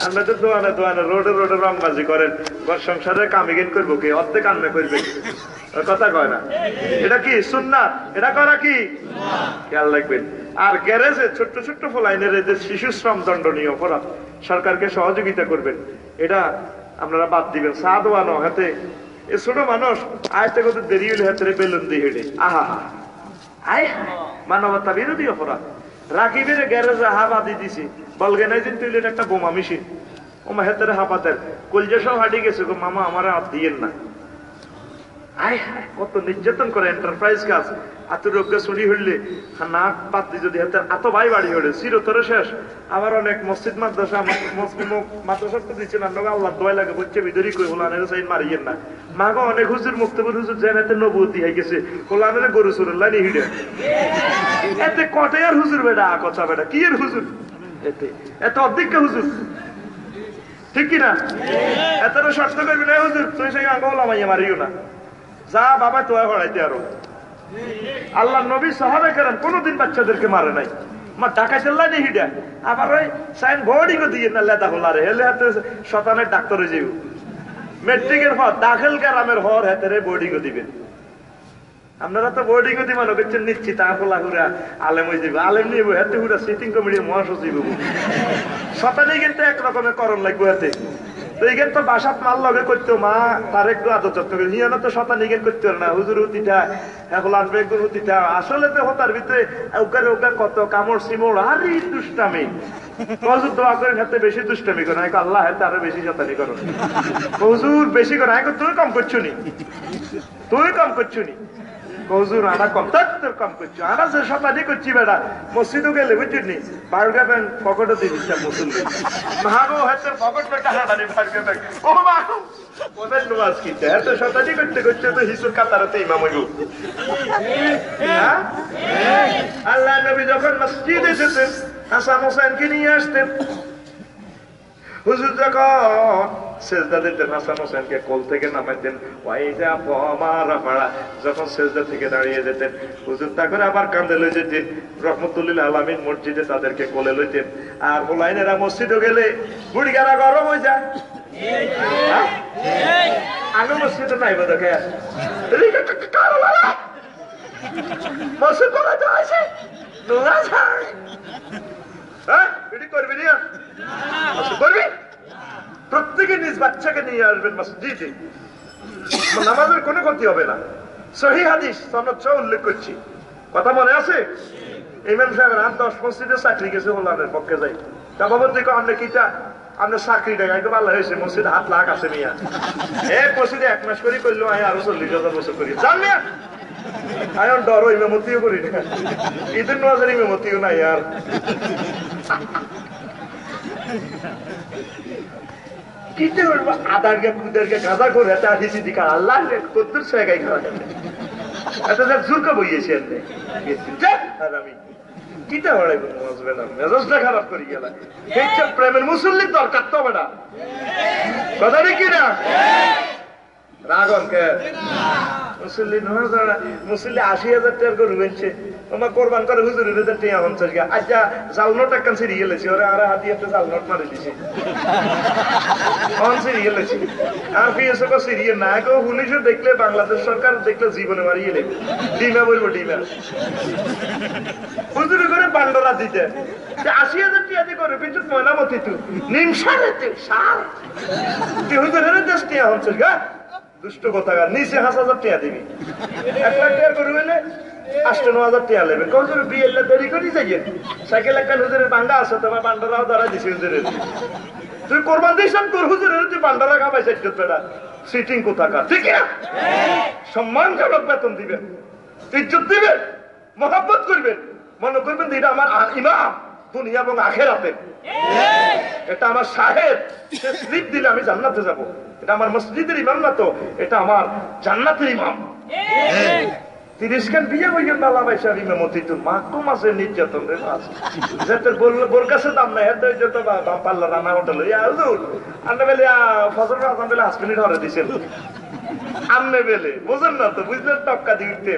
আমরা তো দোয়ানে দোয়ানে রোডে রোডে রংবাজি করেন, ঘর সংসারে কামিগেন করবো কি? অর্ধেক কামে করবে, কথা কয় না। এটা কি সুন্নাত? এটা করা কি খেয়াল রাখবেন। আর গ্যারেজে ছোট্ট ছোট্ট ফলাইনের এদের শিশু শ্রম দণ্ডনীয় অপরাধ, সরকারকে সহযোগিতা করবেন, এটা আপনারা বাদ দিবেন। সাদওয়ানো হাতে এ ছোট মানুষ আয়তে কত দেরি হইলে হাতে বেলুন দিয়ে হেঁটে, আহা আয় মানবতা বিরোধী অপরাধ। রাকিবের গ্যারেজে হাবা দিয়ে দিছি, বলগেনাইজিন তুইলেন একটা বোমা মেশিন, ওমা হেতের হাবাতের কলজা সব হাঁটিয়ে গেছে, গো মামা আমার হাত দিয়েন না। আয় কত নির্যাতন করে এন্টারপ্রাইজ কাজ। আতুরোগ্য চুরি হইলে নাক পাতি যদি হাতের এত ভাই বাড়ি হইলে চিরতরে শেষ। আবার অনেক মসজিদ মাদ্রাসা মাদ্রাসা তো দিচ্ছেন, আল্লাহ দোয়া লাগে বলছে বিদরি কই হোলানের সাইন মারিয়েন না। মাগো অনেক হুজুর মুক্তবুর হুজুর জেনাতে নবুতি হয়ে গেছে, হোলানের গরু চুরের লাইনি হিডে এতে কটে আর হুজুর বেটা কথা বেটা কি এর হুজুর, এতে এত অধিক হুজুর, ঠিক কিনা? এত শর্ত করবি না হুজুর, তুই সেই আঙ্গ হোলামাইয়া মারিও না, যা বাবা তোয়া হড়াইতে। আরো আল্লাহ নবী সাহাবে কেরাম কোনদিন বাচ্চাদেরকে মারে নাই, আমার ডাকাইতে লাইনি হিডা। আবার ওই সাইন বোর্ডিং দিয়ে না লেদা হোলারে হেলে হাতে শতানের ডাক্তার হয়ে যাইব। মেট্রিকের পর দাখিল গ্রামের হর হাতে বোর্ডিং দিবেন। আপনারা তো বোর্ডিং দিবেন করছেন নিচ্ছি, তা হোলা হুরা আলেম হয়ে যাবে, আলেম নিয়ে হাতে হুরা সিটিং কমিটির মহাসচিব শতানি কিন্তু একরকমের করণ লাগবে হাতে। তো এইখান তো বাসাত মাল লগে করতো, মা তার একটু আদর যত্ন করে হিয়ানো তো শতান ইগেন করতে পারে না, হুজুর হুতিটা এখন আসবে একজন হুতিটা। আসলে তো হতার ভিতরে ওকারে ওকা কত কামড় সিমড় আর দুষ্টামি। হুজুর দোয়া করেন হাতে বেশি দুষ্টামি করো, আল্লাহ হাতে আরো বেশি শতানি করো, হুজুর বেশি করো, তুই কম করছো নি, তুই কম করছো নি, হুজুর আনা কম তোর কম করছো, আনা যে শতানি করছি বেটা। মসজিদও গেলে বুঝছিস নি, বারোটা ব্যাংক পকেটও দিয়ে দিচ্ছে মুসলিম মাগো হাতের পকেট বেটা হাঁটানি বারোটা ব্যাংক, ও মা ওদের নামাজ কিনতে এত শতানি করতে করতে তো হিসুর কাতারাতে ইমাম হইব। আল্লাহ নবী যখন মসজিদে যেতেন হাসান হোসেনকে নিয়ে আসতেন, হুজুর যখন সেজদা দিতেন হাসান হোসেনকে কোল থেকে নামাইতেন, যখন সেজদা থেকে দাঁড়িয়ে যেতেন হুজুর তা করে আবার কান্দে লই যেতেন। রহমতুল্লিল আলামিন মসজিদে তাদেরকে কোলে লইতেন। আর হুলাইনেরা মসজিদে গেলে বুড়িগারা গরম হয়ে যায়, আগে মসজিদে নাই বোধ মসজিদ করবি না, করবি প্রত্যেকে নিজ বাচ্চাকে নিয়ে আসবেন মসজিদে, নামাজের কোনো ক্ষতি হবে না। সহিহ হাদিস সনদ সহ উল্লেখ করছি, কথা মনে আছে? ইমাম সাহেবের 8-10 মসজিদে চাকরি গেছে হোলানের পক্ষে যাই, তা বাবদ দেখো আমরা কিটা আপনার চাকরি দেখাই তো ভালো হয়েছে, মসজিদ 7 লাখ আছে মিয়া, এক মসজিদে 1 মাস করে করলো আরো 40,000 বছর করি জান মিয়া। আমি ডর ইমামতিও করি না, ঈদের নামাজের ইমামতিও নাই আর। কিতে করবো আদারকে কুদারকে গাঁদা করে তা দিছি দিকা আল্লাহ কদ্দুর জায়গায় খাওয়া যাবে এটা যা জুরকা বইয়েছি আর আমি কিতে হড়াইব মজবে না মেজাজটা খারাপ করি গেলাম এইসব প্রেমের মুসল্লির দরকার তো বেটা কথা কি না রাগন কে মুসল্লি মুসল্লি 80,000 টাকা করে রুবেনছে তোমার কোরবান করে হুজুরের টাকা 50 গা আচ্ছা জাল নোট একটা সিরিয়াল আছে ওরা আর হাতি একটা জাল নোট মারি দিছে সিরিয়াল আছে আর পিএসও কো সিরিয়াল না কো পুলিশও দেখলে বাংলাদেশ সরকার দেখলে জীবনে মারিয়ে নেবে ডিমা বলবো ডিমা হুজুরে করে বান্ডরা দিতে 80,000 টাকা দিয়ে করে পিছু ময়নামতি তুই নিমসারে তুই সার তুই হুজুরের 10 টাকা 50 গা দুষ্ট কথা নিচে 5,000 টাকা দিবি 1 লাখ টাকা করে হইলে 8-9,000 টাকা নেবে কজুর বিয়ে দেরি করি যাই সাইকেল একটা হুজুরের বান্ডা আছে তোমার বান্ডারাও দ্বারা দিছে হুজুরের তুই কোরবান দিস তোর হুজুরের তুই বান্ডারা খাবাই চাইছো বেটা সিটিং কোথাকার ঠিক না সম্মানজনক বেতন দিবেন ইজ্জত দিবেন মহব্বত করবেন মনে করবেন যে এটা আমার ইমাম দুনিয়া এবং আখেরাতে এটা আমার সাহেব সে স্লিপ দিলে আমি জান্নাতে যাব এটা আমার মসজিদের ইমাম না তো এটা আমার জান্নাতের ইমাম 30 খান বিয়ে বইয়ের নালা বাইসা ইমামতি তো মাকু মাসের নির্যাতন রে মাস যেতে বললো বোর কাছে দাম নাই এত যত পাল্লা রান্না হোটেল ইয়া হুজুর আন্না বেলে ফজর আজান বেলে হাসপিনি ধরে দিছেন আন্নে বেলে বুঝেন না তো বুঝলেন টক্কা দিতে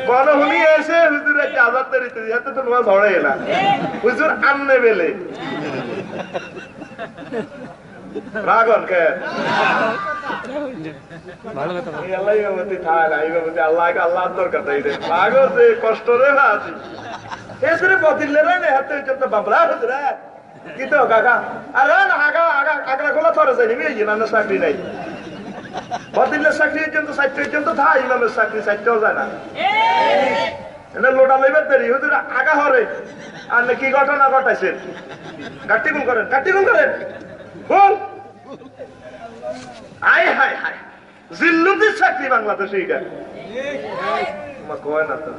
কোন হুনি এসে হুজুর একটা আজাদ তরিতে এত তো নামাজ হড়ে না হুজুর আন্নে বেলে রাগন কে ভালো কথা আল্লাহ ইমামতি থালা ইমামতি আল্লাহ দরকার নাই রে রাগো যে কষ্ট রে আছে এসরে বদিলে রে না হাতে যত বাবলা হুজুর কি তো কাকা আরে না আগা খোলা ধরে যাই নিবি এই না চাকরি নাই বদিলে চাকরির জন্য 60 জন তো থা ইমামের চাকরি 60 যায় না এনে লোটা লইবে দেরি হুজুর আগা হরে আর কি ঘটনা ঘটাইছে কাটি গুণ করেন বল আয় হায় হায় জিল্লুদের চাকরি বাংলাদেশে এটা কয় না তো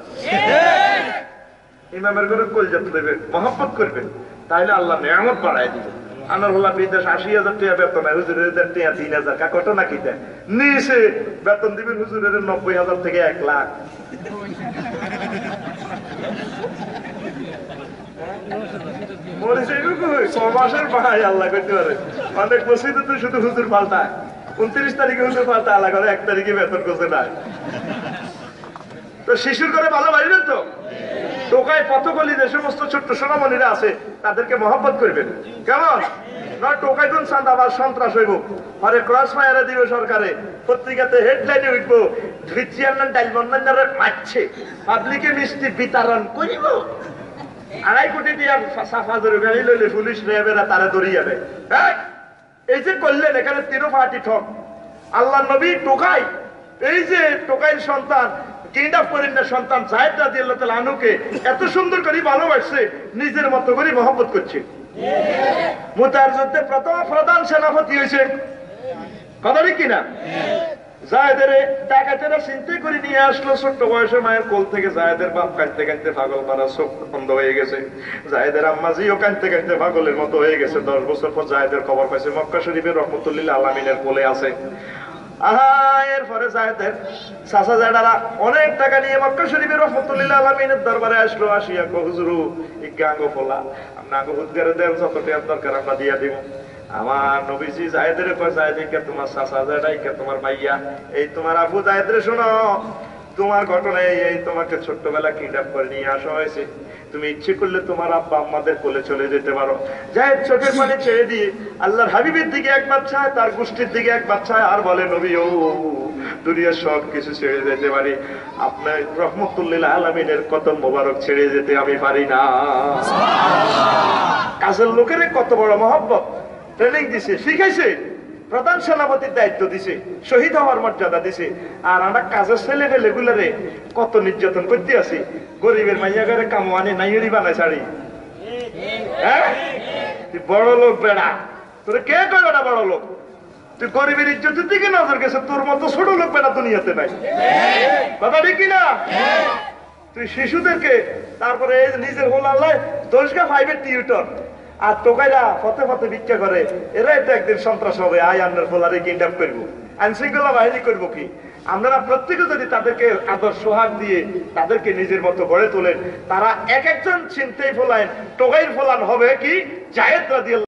ইমামের ঘরে কলজাত দেবে মহব্বত করবে তাইলে আল্লাহ নিয়ামত বাড়াই দিবে আনার হলা বিদেশ 80,000 টাকা বেতন হুজুরের 3,000 টাকা ঘটনা কি দেয় নিচে বেতন দিবেন হুজুরের 90,000 থেকে 1 লাখ অনেক মসজিদে তো শুধু হুজুর পাল্টায় 29 তারিখে হুজুর পাল্টায় আলাদা করে 1 তারিখে বেতন করছে না তো শিশুর করে ভালো বাড়িবেন তো টোকায় পথকলি যে সমস্ত ছোট্ট সোনামণিরা আছে তাদেরকে মহব্বত করবেন কেমন নয় টোকাই কোন চাঁদাবাজ সন্ত্রাস হইব পরে ক্রস ফায়ারে দিবে সরকারে পত্রিকাতে হেডলাইনে উঠবো চেয়ারম্যান ডাইলমন্ডারে মারছে পাবলিকে মিষ্টি বিতরণ করিব 2.5 কোটি দিয়ে সাফা ধরে গাড়ি লইলে পুলিশ রেবেরা তারা দৌড়িয়ে যাবে এই যে করলেন এখানে 3 পার্টি ঠক আল্লাহ নবী টোকাই এই যে টোকাইয়ের সন্তান কিডন্যাপ করেন না সন্তান জায়েদ রাদিয়াল্লাহু তাআলা আনহুকে এত সুন্দর করে ভালোবাসছে নিজের মতো করে মহব্বত করছে মুতার যুদ্ধে প্রধান সেনাপতি হয়েছে কথা ঠিক কিনা জায়েদের ডাকাতেরা চিন্তা করে নিয়ে আসলো ছোট্ট বয়সে মায়ের কোল থেকে জায়েদের বাপ কাঁদতে কাঁদতে পাগল মারা চোখ বন্ধ হয়ে গেছে জায়েদের আম্মাজিও কাঁদতে কাঁদতে পাগলের মতো হয়ে গেছে 10 বছর পর জায়েদের খবর পাইছে মক্কা শরীফের রহমতুল্লিল আলামিনের কোলে আছে এরপরে জায়েদের চাচা জায়দারা অনেক টাকা নিয়ে মক্কা শরীফের রহমতুল্লিল আলামিনের দরবারে আসলো আসিয়া কো হুজুর ইজ্ঞাঙ্গ ফলা আমরা আঙ্গ হুজগারে দেন যত টাকা দরকার আমরা দিয়া দিব আমার নবীজি জায়েদের কয় জায়েদকে তোমার চাচা জায়দাকে তোমার মাইয়া এই তোমার আবু জায়েদের শোনো তোমার ঘটনায় এই তোমাকে ছোট্টবেলা কিডন্যাপ করে নিয়ে আসা হয়েছে তুমি ইচ্ছে করলে তোমার আব্বা আমাদের কোলে চলে যেতে পারো জায়েদ চোখের পানি ছেড়ে দিয়ে আল্লাহর হাবিবের দিকে একবার চায় তার গোষ্ঠীর দিকে একবার চায় আর বলে নবী ও দুনিয়ার সব কিছু ছেড়ে যেতে পারি আপনার রহমতুল্লিল আলামিনের কদম মোবারক ছেড়ে যেতে আমি পারি না কাজের লোকের কত বড় মহব্বত ট্রেনিং দিছে শিখাইছে প্রধান সেনাপতির দায়িত্ব দিছে শহীদ হওয়ার মর্যাদা দিছে আর আমরা কাজের ছেলে রেগুলারে কত নির্যাতন করতে আছি গরিবের মাইয়া ঘরে কামওয়ানি নাইড়ি বানায় শাড়ি হ্যাঁ তুই বড় লোক বেড়া তোর কে কয় বেড়া বড় লোক তুই গরিবের ইজ্জতের দিকে নজর গেছে তোর মতো ছোট লোক বেড়া দুনিয়াতে নাই কথা ঠিক কিনা তুই শিশুদেরকে তারপরে নিজের হোলাল্লায় 10 5-এর টিউটর আর টোকাইরা পথে পথে ভিক্ষা করে, এরাই তো একদিন সন্ত্রাস হবে, আই আন্ডার ফোলারে কিডন্যাপ করবো, আইন শৃঙ্খলা বাহিনী করবো কি? আমরা প্রত্যেকে যদি তাদেরকে আদর সোহাগ দিয়ে তাদেরকে নিজের মতো গড়ে তোলেন, তারা এক একজন চিন্তাই ফোলাইন টোকাইর ফোলান হবে কি জায়েদ রাদিয়াল্লাহু